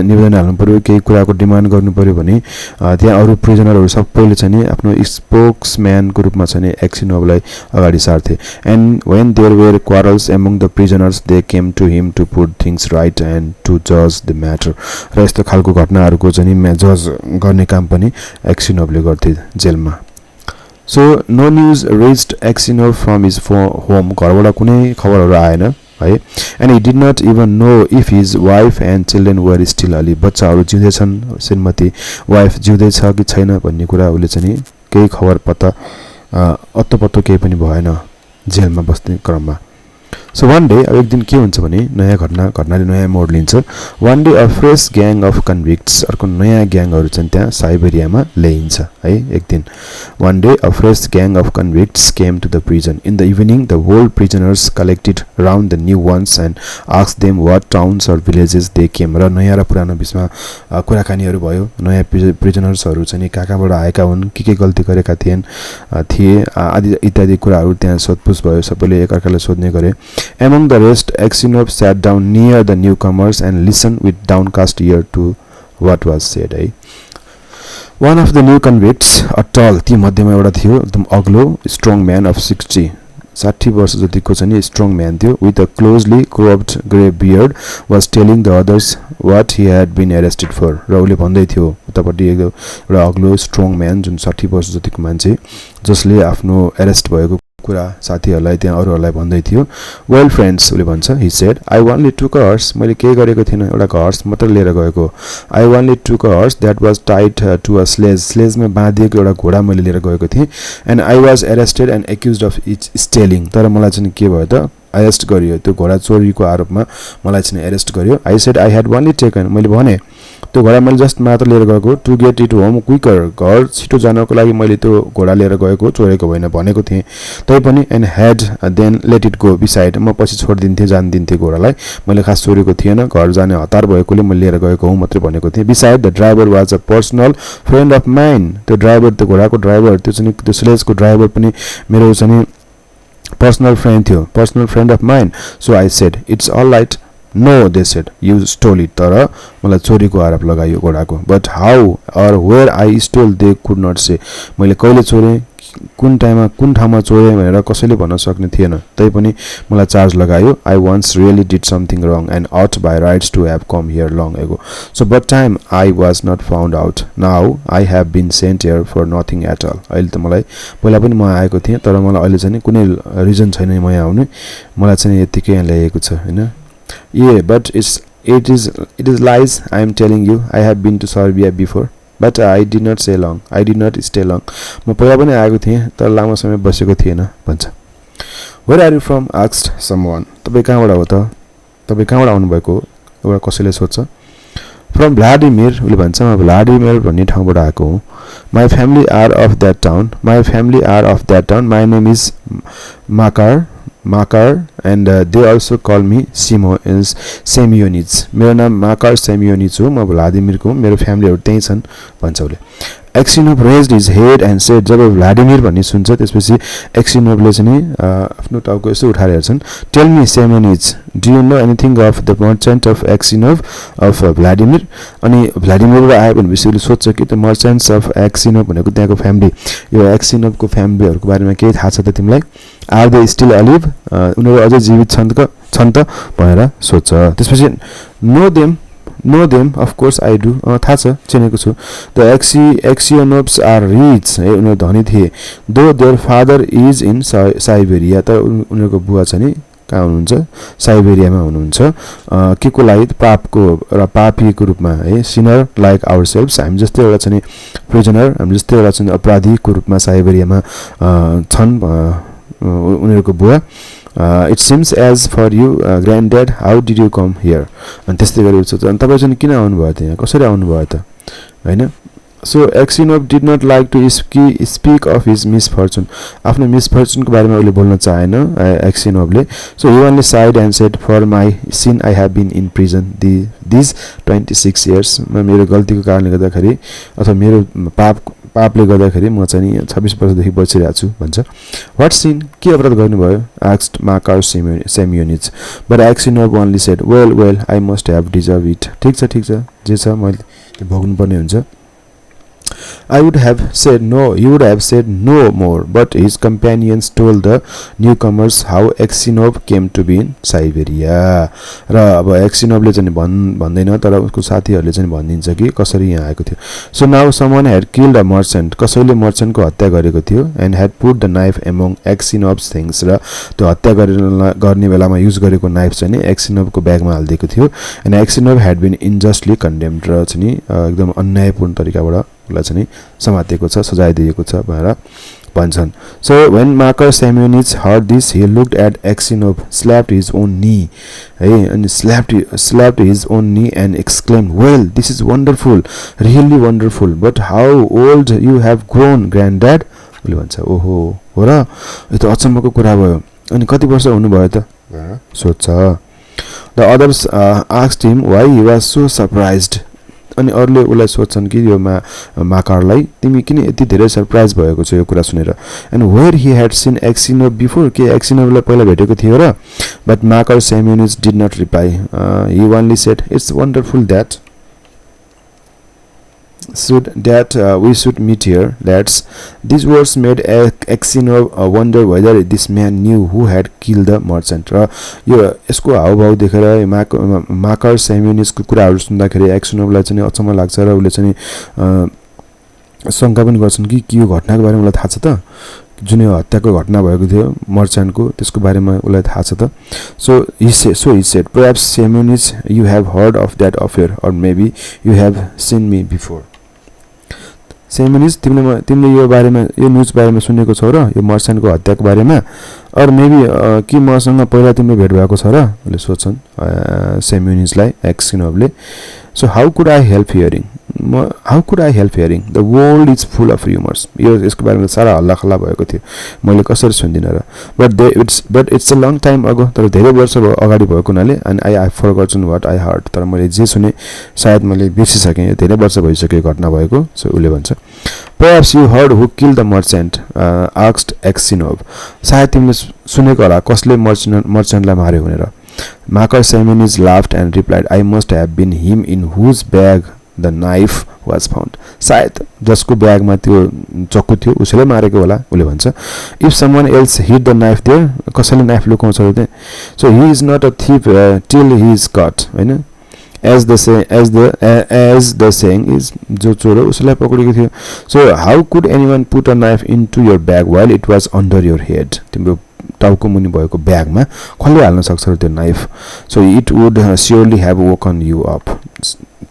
निवेदन हाल्नु पर्यो केही कुराको डिमान्ड गर्नु पर्यो भने त्यहाँ अरु प्रिजनरहरु सबैले चाहिँ आफ्नो स्पोक्सम्यान को रूपमा चाहिँ एक्सिनोभलाई अगाडि सार्थे and when there were quarrels among the prisoners they came to him to put things right and to judge the matter र यस्तो खालको घटनाहरुको चाहिँ जज गर्ने काम पनि एक्सिनोभले गर्थे जेलमा So no news reached Aksionov from his home घरबाट कुनै खबरहरु आएन है and he did not even know if his wife and children were still alive बच्चाहरु जिउँदै छन् श्रीमती वाइफ जिउँदै छ कि छैन भन्ने कुरा उले चाहिँ केही खबर पत्ता अत्तो केही पनि भएन जेलमा बस्ने क्रममा So one day अब एक दिन के हुन्छ भने नयाँ घटनाले नयाँ मोड लिन्छ one day a fresh gang of convicts अर्को नयाँ ग्याङहरु चाहिँ त्यहाँ साइबेरियामा ल्याइन्छ है एक दिन one day a fresh gang of convicts came to the prison in the evening the old prisoners collected around the new ones and asked them what towns or villages they came र नयाँ र पुरानो बीचमा कुराकानीहरु भयो नयाँ प्रिजनर्सहरु चाहिँ कहाँबाट आएका हुन् के गल्ती गरेका थिए आदि इत्यादि कुराहरु त्यहाँ सोधपुछ भयो सबैले एकअर्कालाई सोध्ने गरे Among the rest, Aksionov sat down near the newcomers and listened with downcast ear to what was said. One of the new convicts, a tall, ती मध्यमा एउटा थियो एकदम अग्लो strong man of 60 वर्ष जतिको चाहिँ strong man थियो with a closely cropped grey beard was telling the others what he had been arrested for. र उले भन्दै थियो उतापट्टि एउटा अग्लो strong man जुन 60 वर्ष जतिको मान्छे जसले आफ्नो अरेस्ट भएको कुरा साथीहरुलाई त्यहाँ अरूहरुलाई भन्दै थियो well friends उले भन्छ he said I only took a horse मैले के गरेको थिएन एउटा horse मात्र लिएर गएको I only took a horse that was tied to a sledge मा बाँधिएको एउटा घोडा मैले लिएर गएको थिए and I was arrested and accused of stealing तर मलाई चाहिँ के भयो त अरेस्ट गरियो त्यो घोडा चोरीको आरोपमा मलाई चाहिँ अरेस्ट गरियो I said I had only taken मैले भने त्यो घोडा मैले जस्ट मात्र लिएर गएको to get it home quicker घर छिटो जानको लागि मैले त्यो घोडा लिएर गएको चोरेको होइन भनेको थिए तैपनि and had then let it go beside म पछि छोड्दिन्थे जान दिन्थे घोडालाई मैले खास चोरेको थिएन घर जाने हतार भएकोले मैले लिएर गएको हुँ मात्र भनेको थिए beside the driver was a personal friend of mine त्यो ड्राइभर त्यो घोडाको ड्राइभर त्यो चाहिँ त्यो स्लेजको ड्राइभर पनि मेरो चाहिँ पर्सनल फ्रेन्ड थियो personal friend of mine so I said it's all right No, they said, you stole it. तर मलाई चोरीको आरोप लगायो घोडाको But how or where I stole they could not say. मैले कहिले चोरे कुन टाइममा कुन ठाउँमा चोरे भनेर कसैले भन्न सक्ने थिएन तैपनि मलाई चार्ज लगायो I once really did something wrong and ought by rights to have come here long ago. So but time I was not found out. Now I have been sent here for nothing at all. अहिले त मलाई पहिला पनि म आएको थिएँ तर मलाई अहिले चाहिँ कुनै रिजन छैन म यहाँ आउने मलाई चाहिँ यतिकै यहाँ ल्याएको छ हैन Yeah, but it is lies I am telling you. I have been to Serbia before. but I did not stay long. म पहिला पनि आएको थिएँ तर लामो समय बसेको थिएन भन्छ. Where are you from? asked someone. तपाईँ कहाँबाट हो त? तपाईँ कहाँबाट आउनु भएको? एउटा कसैले सोध्छ. From Vladimir, उसले भन्छ म भ्लादिमिर भन्ने ठाउँबाट आएको हुँ. My family are of that town. My name is Makar and they also call me Semyonidze. मेरो नाम Makar Semyonidze हो. म भ्लादिमिरको हुँ. मेरो फ्यामिलीहरु त्यही छन् भन्छ उले. Aksinov raised his head and said, जब भ्लादिमिर भन्ने सुन्छ त्यसपछि एक्सिनोभले चाहिँ आफ्नो टाउको यसो उठाएर हेर्छन्. Tell me Semyonidze, do you know anything of the merchant of Aksinov of Vladimir? अनि भ्लादिमिरबाट आयो भनेपछि उले सोध्छ कि त्यो मर्चेन्ट्स अफ एक्सिनोभ भनेको त्यहाँको फ्यामिली यो एक्सिनोभको फ्यामिलीहरुको बारेमा केही थाहा छ त तिमीलाई? Are they still alive? उनीहरु अझै जीवित छन् त भनेर सोध्छ. त्यसपछि know them, of course I do. थाहा छ, चिनेको छु. The Aksionovs are rich. उनीहरु धनी थिए. Though their father is in Siberia. तर उनीहरुको बुवा चाहिँ नि कहाँ हुनुहुन्छ? साइबेरियामा हुनुहुन्छ. के को लागि? पापको र पापीको रूपमा है. Sinner like ourselves. हामी जस्तै एउटा चाहिँ prisoner, हामी जस्तै एउटा चाहिँ अपराधीको रूपमा साइबेरियामा छन् उनीहरुको बुवा. It seems as for you granddad, how did you come here? अनि त्यस्तै गरी सोध्छ अनि तपाई चाहिँ किन आउनु भयो त यहाँ? कसरी आउनु भयो त? हैन? So Aksinov did not like to speak of his misfortune. आफ्नो misfortune को बारेमा उले बोल्न चाहेन Aksinovले. So he only sighed and said, for my sin I have been in prison these 26 years. म मेरो गल्तीको कारणले गर्दाखेरि अथवा मेरो पापले गर्दाखेरि म चाहिँ 26 वर्षदेखि बसिरहेको छु भन्छ. What sin? के अपराध गर्नुभयो? asked Makar Semyonidze. But Aksinov only said, well, I must have deserved it. ठीक छ जे छ मैले भोग्नु पर्ने हुन्छ. I would have said no. He would have said no more, but his companions told the newcomers how Aksinov came to be in Siberia. र अब Aksinovले चाहिँ भन्दैन तर उसको साथीहरुले चाहिँ भनिदिन्छ कि कसरी यहाँ आएको थियो. So now someone had killed a merchant. कसैले मर्चेन्टको हत्या गरेको थियो and had put the knife among Aksinov's things. र त्यो हत्या गर्ने बेलामा युज गरेको नाइफ चाहिँ नि Aksinovको ब्यागमा हाल्दिएको थियो. And Aksinov had been unjustly condemned. र चाहिँ एकदम अन्यायपूर्ण तरिकाबाट उलाई चाहिँ समातेको छ, सजाय दिएको छ भनेर भन्छन्. So when Makar Semyonidze heard this, he looked at Aksinov, slapped his own knee, and slapped his own knee and exclaimed, well, this is wonderful, really wonderful, but how old you have grown, granddad? उले भन्छ ओहो हो र यो त अचम्मको कुरा भयो. अनि कति वर्ष हुनुभयो त भनेर सोध्छ. The others asked him why he was so surprised. अनि अरूले उलाई सोध्छन् कि यो माकारलाई तिमी किन यति धेरै सरप्राइज भएको छ यो कुरा सुनेर. And where he had seen Aksinov before, के Aksinovलाई पहिला भेटेको थियो र? But Makar Semyonidze did not reply. He only said, it's wonderful that we should meet here. These words made Aksinov wonder whether this man knew who had killed the merchant. र यो यसको हावभाव देखेर माकर सेम्योनिड्सको कुराहरु सुन्दाखेरि Aksinovलाई चाहिँ अचम्म लाग्छ र उले चाहिँ शंका पनि गर्छन् कि यो घटनाको बारेमा उलाई थाहा छ त? जुन यो हत्याको घटना भएको थियो मर्चेन्टको त्यसको बारेमा उलाई थाहा छ त? So he said, perhaps Semyonidze, you have heard of that affair, or maybe you have seen me before. Semyonidze, तिमीले यो बारेमा यो न्यूज बारेमा सुनेको छौ र यो मर्चेन्टको हत्याको बारेमा? और मेबी कि मसँग पहिला तिम्रो भेट भएको छ र? उले सोध्छन् Semyonidzeलाई Aksinovले. So how could I help hearing? The world is full of rumors. यो यसको बारेमा सारा हल्लाखल्ला भएको थियो. मैले कसरी सुन्दिन र? But it's a long time ago. तर धेरै वर्ष अगाडि भएको हुनाले and I have forgotten what I heard. तर मैले जे सुने सायद मैले बिर्सिसके. धेरै वर्ष भइसक्यो घटना भएको. So उले भन्छ. Perhaps you heard who killed the merchant? Asked Aksinov. सायद तिमीले सुनेको होला कसले मर्चेन्टलाई मार्यो भनेर. Makar Semyonidze laughed and replied, I must have been him in whose bag the knife was found. सायद जसको ब्यागमा त्यो चक्कु थियो उसैले मारेको होला उले भन्छ. If someone else hid the knife there, कसैले नाइफ लुकाउँछ त्यहाँ. So he is not a thief till he is caught, हैन? As the saying is, जो चोर उसलाई पकडेको थियो. So how could anyone put a knife into your bag while it was under your head? तिम्रो टाउको मुनि भएको ब्यागमा कसले हाल्न सक्छ त्यो knife? So it would surely have woken you up.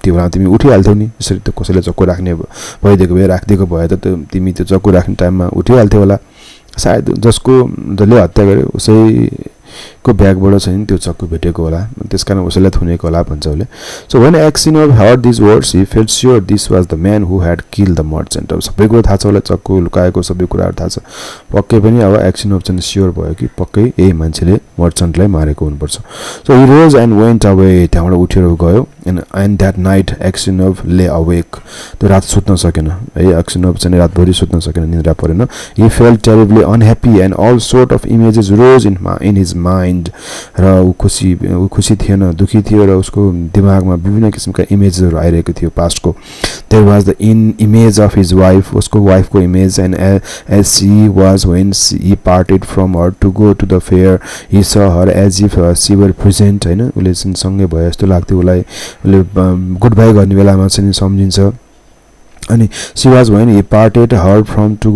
त्यो बेला तिमी उठिहाल्थ्यौ नि यसरी त कसैले चक्कु राख्ने भइदिएको भए राखिदिएको भए त तिमी त्यो चक्कु राख्ने टाइममा उठिहाल्थ्यौ होला सायद जसले हत्या गर्यो उसैको ब्यागबाट चाहिँ त्यो चक्कु भेटेको होला त्यसकारण उसैलाई थुनेको होला भन्छ उसले so when Aksinov heard these words he felt sure this was the man who had killed the merchant अब सबै कुरा थाहा छ उसलाई चक्कु लुकाएको सबै कुराहरु थाहा छ पक्कै पनि अब Aksinov चाहिँ स्योर भयो कि पक्कै यही मान्छेले मर्चेन्टलाई मारेको हुनुपर्छ so he rose and went away त्यहाँबाट उठेर गयो and that night Aksinov lay awake त्यो रात सुत्न सकेन है Aksinov चाहिँ रातभरि सुत्न सकेन निद्रा परेन he felt terribly unhappy and all sort of images rose in his mind र उ खुशी थिएन दुखी थियो र उसको दिमागमा विभिन्न किसिमका इमेजहरु आइरहेको थियो पास्टको there was the image of his wife उसको वाइफको image and as she was when he parted from her to go to the fair he saw her as if she were present हैन उले सँगै भए जस्तो लाग्थ्यो उलाई उले गुड बाइ गर्ने बेलामा चाहिँ सम्झिन्छ अनि she was when he parted her from to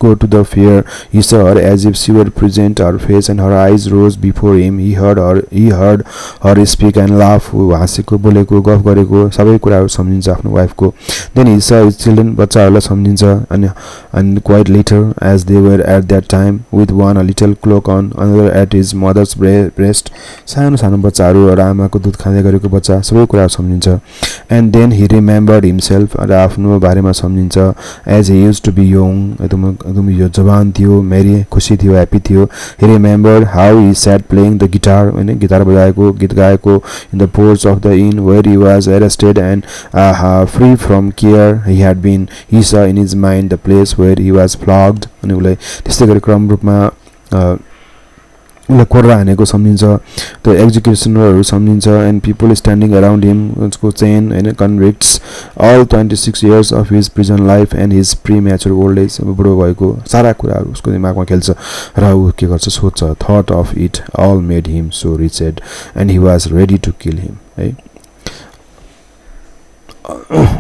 go to the fair he saw her as if she were present her face and her eyes rose before him he heard her speak and laugh हाँसेको बोलेको गफ गरेको सबै कुराहरु सम्झिन्छ आफ्नो वाइफको then he saw his children बच्चाहरुलाई सम्झिन्छ and quite later as they were at that time with one a little cloak on another at his mother's breast सानो सानो बच्चाहरु र आमाको दूध खाँदै गरेको बच्चा सबै कुराहरु सम्झिन्छ and then he remembered himself र आफ्नो बारेमा सम्झिन्छ as he used to be young एकदम यो जवान थियो मेरी खुशी थियो ह्यापी थियो he remembered how he sat playing the guitar हैन गिटार बजाएको गीत गाएको in the porch of the inn where he was arrested and free from care he had been he saw in his mind the place where he was flogged अनि उलाई त्यस्तै गरी क्रम रूपमा उलाई कोर्रा हानेको सम्झिन्छ त्यो एक्जिक्युशनरहरु सम्झिन्छ and people standing around him उसको चेन हैन कन्भिक्ट्स all 26 years of his prison life and his premature old age बुढो भएको सारा कुराहरु उसको दिमागमा खेल्छ र उ के गर्छ सोच्छ thought of it all made him so wretched and he was ready to kill him है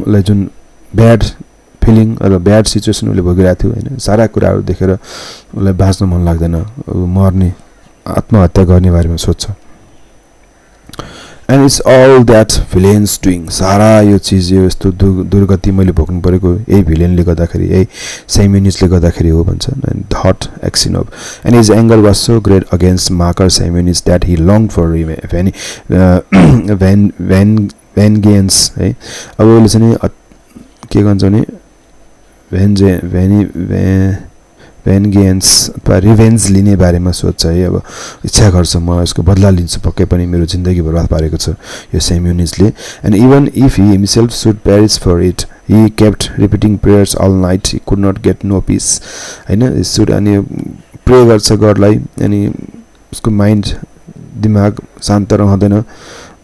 उलाई जुन ब्याड फिलिङ र ब्याड सिचुएसन उले भोगिरहेको थियो हैन सारा कुराहरु देखेर उलाई बाँच्न मन लाग्दैन मर्ने आत्महत्या गर्ने बारेमा सोच्छ and it's all that villains doing सारा यो चीज यो यस्तो दुर्गति मैले भोग्नु परेको यही भिलेनले गर्दाखेरि यही साइमोनिसले गर्दाखेरि हो भन्छ and thought Aksinov and his anger was so great against Makar Saimonis that he longed for vengeance है अब उले चाहिँ के भन्छ भने vengeance अथवा रिभेन्ज लिने बारेमा सोच्छ है अब इच्छा गर्छ म यसको बदला लिन्छु पक्कै पनि मेरो जिन्दगी बर्बाद पारेको छ यो सेम्युनिसले and even if he himself should perish for it he kept repeating prayers all night he could not get no peace हैन should अनि प्रे गर्छ गडलाई अनि उसको माइन्ड दिमाग शान्त रहँदैन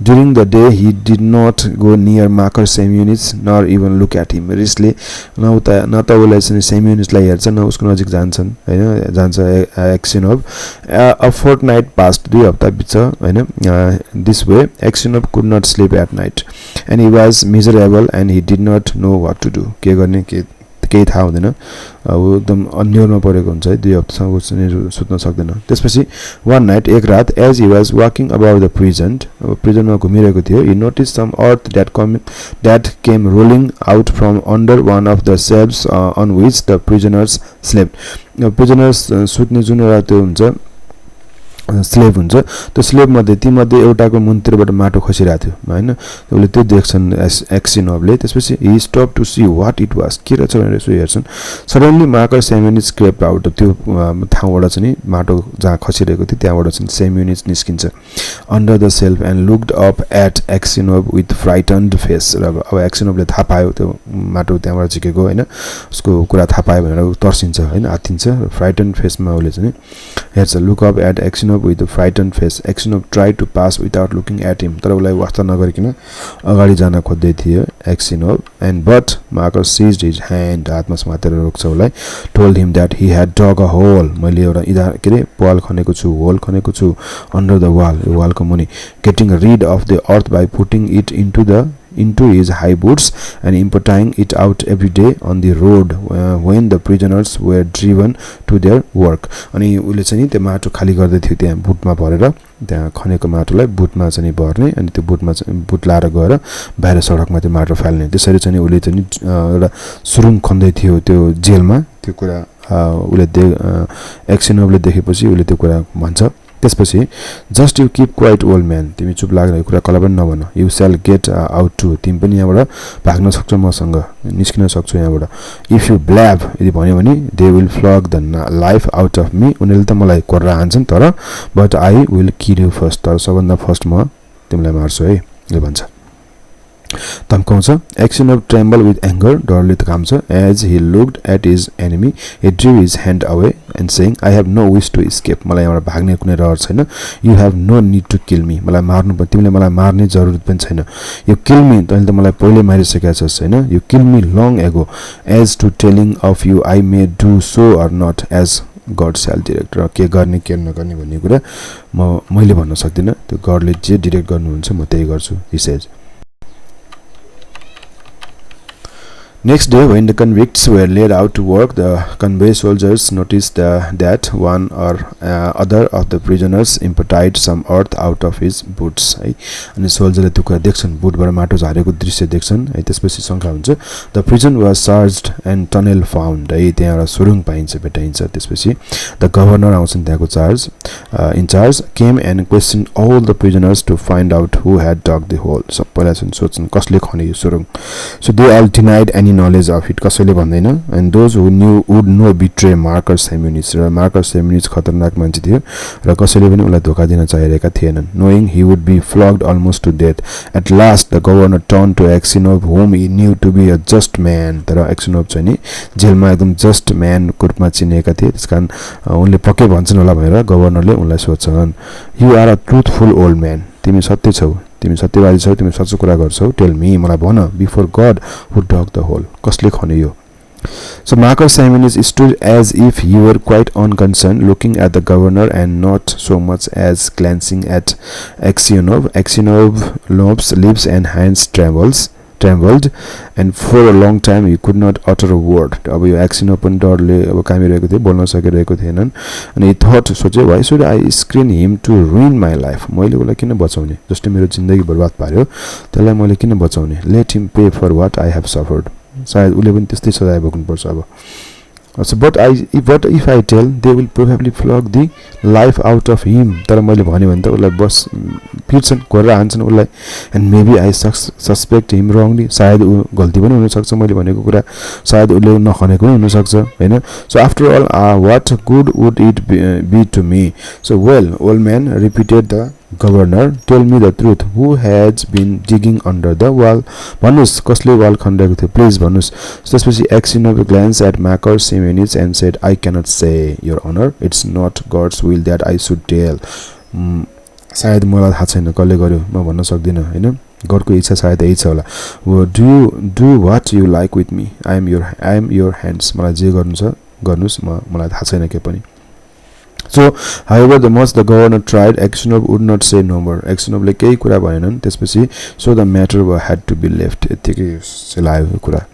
during the day he did not go near Makar Saimonis nor even look at him रिसले न त उलाई चाहिँ सेम्युनिसलाई हेर्छ न उसको नजिक जान्छन् हैन जान्छ Aksinov a fortnight passed 2 हप्ता बित्छ हैन this way Aksinov could not sleep at night and he was miserable and he did not know what to do के गर्ने केही थाहा हुँदैन अब एकदम अन्योलमा परेको हुन्छ है 2 हप्तासम्म सुत्न सक्दैन त्यसपछि one night एक रात as he was walking about the prisonमा घुमिरहेको थियो he noticed some earth that came rolling out from under one of the shelves on which the prisoners slept prisoners सुत्ने जुन एउटा त्यो हुन्छ स्लेभ हुन्छ त्यो स्लेभ मध्ये ती मध्ये एउटाको मुन्तिरबाट माटो खसिरहेको थियो हैन उले त्यो देख्छन् Aksinovले त्यसपछि he stopped to see what it was के रहेछ भनेर सो हेर्छन् suddenly Makar Saimonis crept out त्यो ठाउँबाट चाहिँ माटो जहाँ खसिरहेको थियो त्यहाँबाट चाहिँ Saimonis निस्किन्छ under the shelf and looked up at Aksinov with frightened face र अब Aksinovले थाहा पायो त्यो माटो त्यहाँबाट झिकेको हैन उसको कुरा थाहा पायो भनेर तर्सिन्छ हैन आत्तिन्छ फ्राइटेन्ड फेसमा उले चाहिँ हेर्छ look up at Aksinov with a frightened face Aksinov tried to pass without looking at him तर उलाई वास्ता नगरिकिन अगाडि जान खोज्दै थियो Aksinov and but Makar seized his hand हातमा समातेर रोक्छ उलाई told him that he had dug a hole मैले एउटा केरे पाल खनेको छु होल खनेको छु under the wall वालको मुनि getting rid of the earth by putting it into the into his high boots and emptying it out every day on the road when the prisoners were driven to their work. अनि उले चाहिँ त्यो माटो खाली गर्दै थियो त्यहाँ बुटमा भरेर त्यहाँ खनेको माटोलाई बुटमा चाहिँ भर्ने अनि त्यो बुटमा बुट लाएर गएर बाहिर सडकमा त्यो माटो फाल्ने त्यसरी चाहिँ उले चाहिँ एउटा सुरुङ खन्दै थियो त्यो जेलमा त्यो कुरा उले एक्सिनोभले देखेपछि उले त्यो कुरा भन्छ त्यसपछि just you keep quiet old man तिमी चुप लागेर कुरा कला पनि नभन you shall get out too तिमी पनि यहाँबाट भाग्न सक्छौ मसँग निस्किन सक्छौ यहाँबाट इफ यु ब्ल्याब यदि भन्यो भने they will flog the life out of me उनीहरूले त मलाई कोर्रा हान्छन् तर but I will kill you first तर सबभन्दा फर्स्ट म तिमीलाई मार्छु है ले भन्छ धम्काउँछ Aksionov trembled with anger डरले काम्छ as he looked at his enemy he drew his hand away and saying I have no wish to escape मलाई यहाँबाट भाग्ने कुनै रहर छैन you have no need to kill me मलाई मार्नु तिमीले मलाई मार्ने जरुरत पनि छैन you kill me तैले त मलाई पहिले मारिसकेका छस् हैन you kill me long ago as to telling of you I may do so or not as God shall direct र के गर्ने के नगर्ने भन्ने कुरा मैले भन्न सक्दिन त्यो गडले जे डिरेक्ट गर्नुहुन्छ म त्यही गर्छु he says. Next day, when the convicts were led out to work, the convoy soldiers noticed that one or other of the prisoners emptied some earth out of his boots. है अनि सोल्जरले त्यो कुरा देख्छन् बुटबाट माटो झारेको दृश्य देख्छन् है त्यसपछि शंका हुन्छ the prison was searched and tunnel found है त्यहाँ एउटा सुरुङ पाइन्छ भेटाइन्छ त्यसपछि the governor आउँछन् त्यहाँको in charge came and questioned all the prisoners to find out who had dug the hole सबैलाई सोध्छन् कसले खने यो सुरुङ so they all denied any knowledge of it कसैले भन्दैन and those who knew would not betray Marcus Aemonius र Marcus Aemonius खतरनाक मान्छे थियो र कसैले पनि उलाई धोका दिन चाहिरहेका थिएनन् knowing he would be flogged almost to death at last the governor turned to Aksionov whom he knew to be a just man तर Aksionov चाहिँ नि जेलमा एकदम just man को रूपमा चिनेका थिए त्यसकारण उनले पक्कै भन्छन् होला भनेर गभर्नरले उनलाई सोध्छन् you are a truthful old man तिमी सत्य छौ तिमी सत्यवादी छौ तिमी सच्चो कुरा गर्छौ टेल मी मलाई भन before God who dug the hole कसले खने यो So Marcus Aemonius stood as if he were quite unconcerned looking at the governor and not so much as glancing at Aksionov. Aksionov's lips and hands trembled and for a long time he could not utter a word. अब यो Aksionov पनि डरले अब कामिरहेको थियो बोल्न सकिरहेको थिएनन् अनि he thought सोचे why should I screen him to ruin my life मैले उलाई किन बचाउने जसले मेरो जिन्दगी बर्बाद पार्यो त्यसलाई मैले किन बचाउने let him pay for what I have suffered सायद उले पनि त्यस्तै सजाय भोग्नु पर्छ अब So but if I tell they will probably flog the life out of him तर मैले भने भने त उलाई बस पिट्छन् कोर्रा हान्छन् उलाई and maybe I suspect him wrongly सायद उ गल्ती पनि हुन सक्छ मैले भनेको कुरा सायद उले नखनेको पनि हुन सक्छ हैन so after all what good would it be to me so well old man repeated the governor tell me the truth who has been digging under the wall भन्नुस् कसले वाल खन्डेको थियो प्लिज भन्नुस् त्यसपछि Aksionov glanced at Marcus Aemonius and said I cannot say your honor it's not God's will that I should tell सायद मलाई थाहा छैन कसले गर्यो म भन्न सक्दिन हैन गडको इच्छा सायद यही छ होला do what you like with me I am your hands मलाई जे गर्नु छ गर्नुस् मलाई थाहा छैन के पनि So, however, the most the governor tried, Aksionov would not say no more. Aksionov ले केही कुरा भनेनन् त्यसपछि so the matter had to be left. यतिकै चलायो कुरा.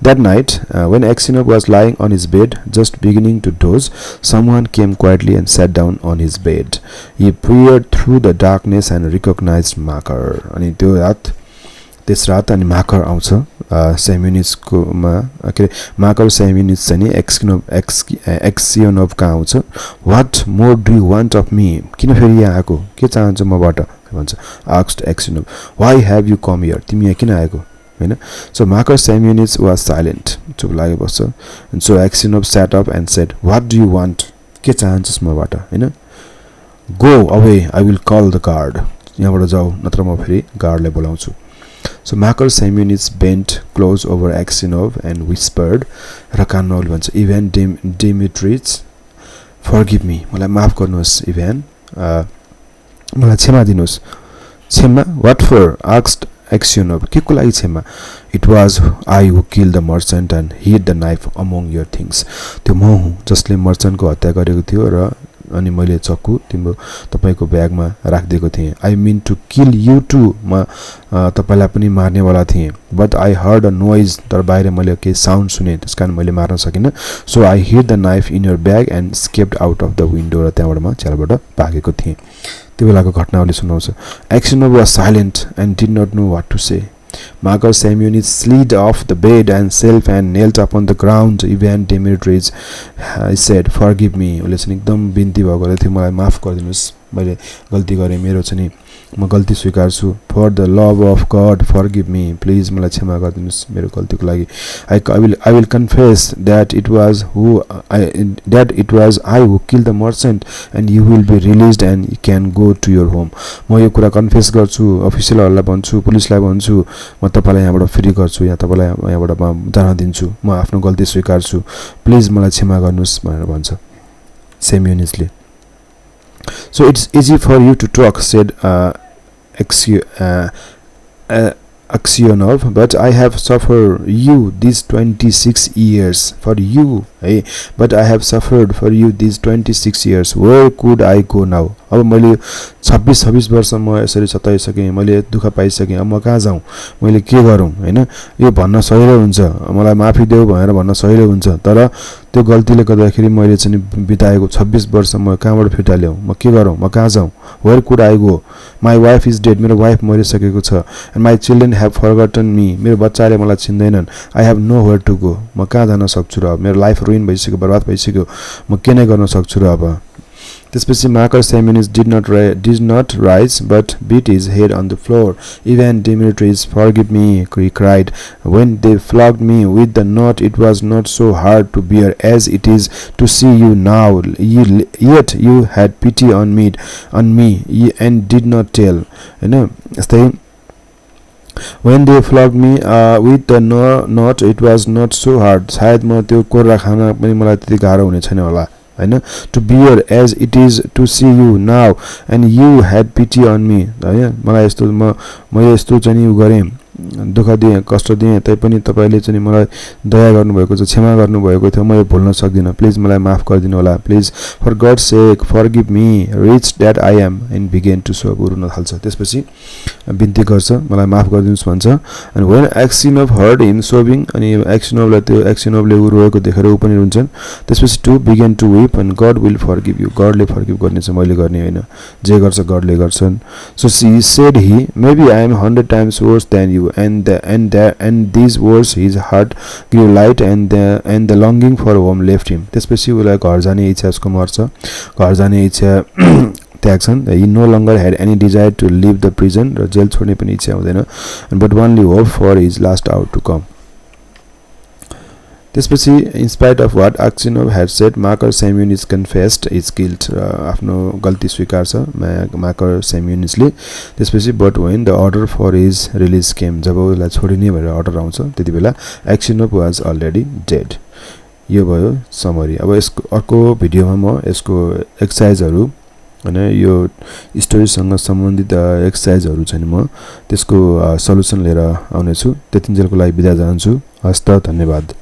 That night, when Aksionov was lying on his bed, just beginning to doze, someone came quietly and sat down on his bed. He peered through the darkness and recognized Makar. अनि त्यो रात त्यस रात अनि माकर आउँछ सेमिनिसको के माकर सेमिनिस चाहिँ एक्सियोनोभ का आउँछ what more do you want of me किन फेरि यहाँ आएको के चाहन्छ मबाट भन्छ asked Aksionov why have you come here तिमी यहाँ किन आएको हैन so Makar Semyonich was silent चुप लागे बस्छ and so Aksionov sat up and said what do you want के चाहन्छस् मबाट हैन go away I will call the guard यहाँबाट जाऊ नत्र म फेरि गार्डलाई बोलाउँछु So Marcus Aemonius bent close over Aksionov and whispered Rakanma भन्छ Ivan Dimitrievich forgive me मलाई माफ गर्नुहोस् इभान मलाई क्षमा दिनुहोस् क्षमा what for asked Aksionov के को लागि क्षमा it was I who killed the merchant and hid the knife among your things त्यो म हुँ जसले मर्चन्टको हत्या गरेको थियो र अनि मैले चक्कु तिम्रो तपाईको ब्यागमा राखिदिएको थिएँ I mean to kill you too म तपाईलाई पनि मार्नेवाला थिएँ but I heard a noise तर बाहिर मैले केही साउन्ड सुने त्यसकारण मैले मार्न सकिन so I hid the knife in your bag and escaped out of the window र त्यहाँबाट म च्यालबाट भागेको थिएँ त्यो बेलाको घटनावली सुनाउँछ Aksionov was silent and did not know what to say. Marcus Semyonis slid off the bed and self and knelt upon the ground. Ivan Dimitrievich said, "Forgive me." उसले चाहिँ एकदम बिन्ती भएको थियो मलाई माफ गरिदिनुस् मैले गल्ती गरेँ मेरो चाहिँ म गल्ती स्वीकार्छु for the love of God forgive me please मलाई क्षमा गरिदिनुस् मेरो गल्तीको लागि I will confess that it was I who killed the merchant and you will be released and you can go to your home. म यो कुरा confess गर्छु अफिसियलहरुलाई भन्छु पुलिसलाई भन्छु म तपाईलाई यहाँबाट फ्री गर्छु या तपाईलाई यहाँबाट म जान दिन्छु म आफ्नो गल्ती स्वीकार्छु प्लिज मलाई क्षमा गर्नुस् भनेर भन्छ सेम्योनिसले So it's easy for you to talk, said Aksionov, but I have suffered you these 26 years for you. Hey, but I have suffered for you these 26 years. Where could I go now? अब मैले 26 वर्ष म यसरी सताइसके मैले दुःख पाइसके अब म कहाँ जाउँ मैले के गरौँ हैन यो भन्न सजिलो हुन्छ मलाई माफी देऊ भनेर भन्न सजिलो हुन्छ तर त्यो गल्तीले गर्दाखेरि मैले चाहिँ बिताएको 26 वर्ष म कहाँबाट फिर्ता ल्याउँ म के गरौँ म कहाँ जाउँ where could I go my wife is dead मेरो वाइफ मरिसकेको छ and my children have forgotten me मेरो बच्चाले मलाई चिन्दैनन् I have nowhere to go म कहाँ जान सक्छु र मेरो लाइफ रुइन भइसक्यो बर्बाद भइसक्यो म के नै गर्न सक्छु र अब त्यसपछि Marcus Semyonis did not rise but beat his head on the floor. Ivan Dimitrievich, forgive me, he cried. When they flogged me with the knot, it was not so hard to bear as it is to see you now. Yet you had pity on me and did not tell. You know, when they flogged me with the knot, it was not so hard. सायद म त्यो कोर्रा खान पनि मलाई त्यति गाह्रो हुने छैन होला हैन to bear as it is to see you now and you had pity on me हैन मलाई यस्तो म यस्तो चाहिँ उ गरे दुःख दिए कष्ट दिए तैपनि तपाईले चाहिँ मलाई दया गर्नुभएको छ क्षमा गर्नुभएको थियो म यो भुल्न सक्दिन प्लिज मलाई माफ गरिदिनु होला please for God sake forgive me wretch that I am and began to sob रुन थाल्छ त्यसपछि बिन्ती गर्छ मलाई माफ गरिदिनुस् भन्छ अनि when Aksionov heard him sobbing अनि Aksionovले त्यो Aksionovले उ रोएको देखेर उ पनि रुन्छन् त्यसपछि too began to weep and God will forgive you गॉडले फरगिभ गर्नेछ मैले गर्ने हैन जे गर्छ गॉडले गर्छन् so she said he maybe I am 100 times worse than you and these words his heart grew light and the longing for home left him त्यसपछि उलाई घर जाने इच्छा उसको मर्छ घर जाने इच्छा त्याग्छन् he no longer had any desire to leave the prison र जेल छोड्ने पनि इच्छा हुँदैन but only hope for his last hour to come त्यसपछि in spite of what Aksionov had said Marcus Semyonis confessed his guilt आफ्नो गल्ती स्वीकार्छ Marcus Semyonisले त्यसपछि but when the order for his release came जब उलाई छोडिने भनेर अर्डर आउँछ त्यतिबेला Aksionov was already dead यो भयो समरी अब यसको अर्को भिडियोमा म यसको एक्सरसाइजहरु हैन यो स्टोरीसँग सम्बन्धित एक्सरसाइजहरु चाहिँ म त्यसको सलुसन लिएर आउने छु त्यतिन्जेलको लागि बिदा चाहन्छु हस्त धन्यवाद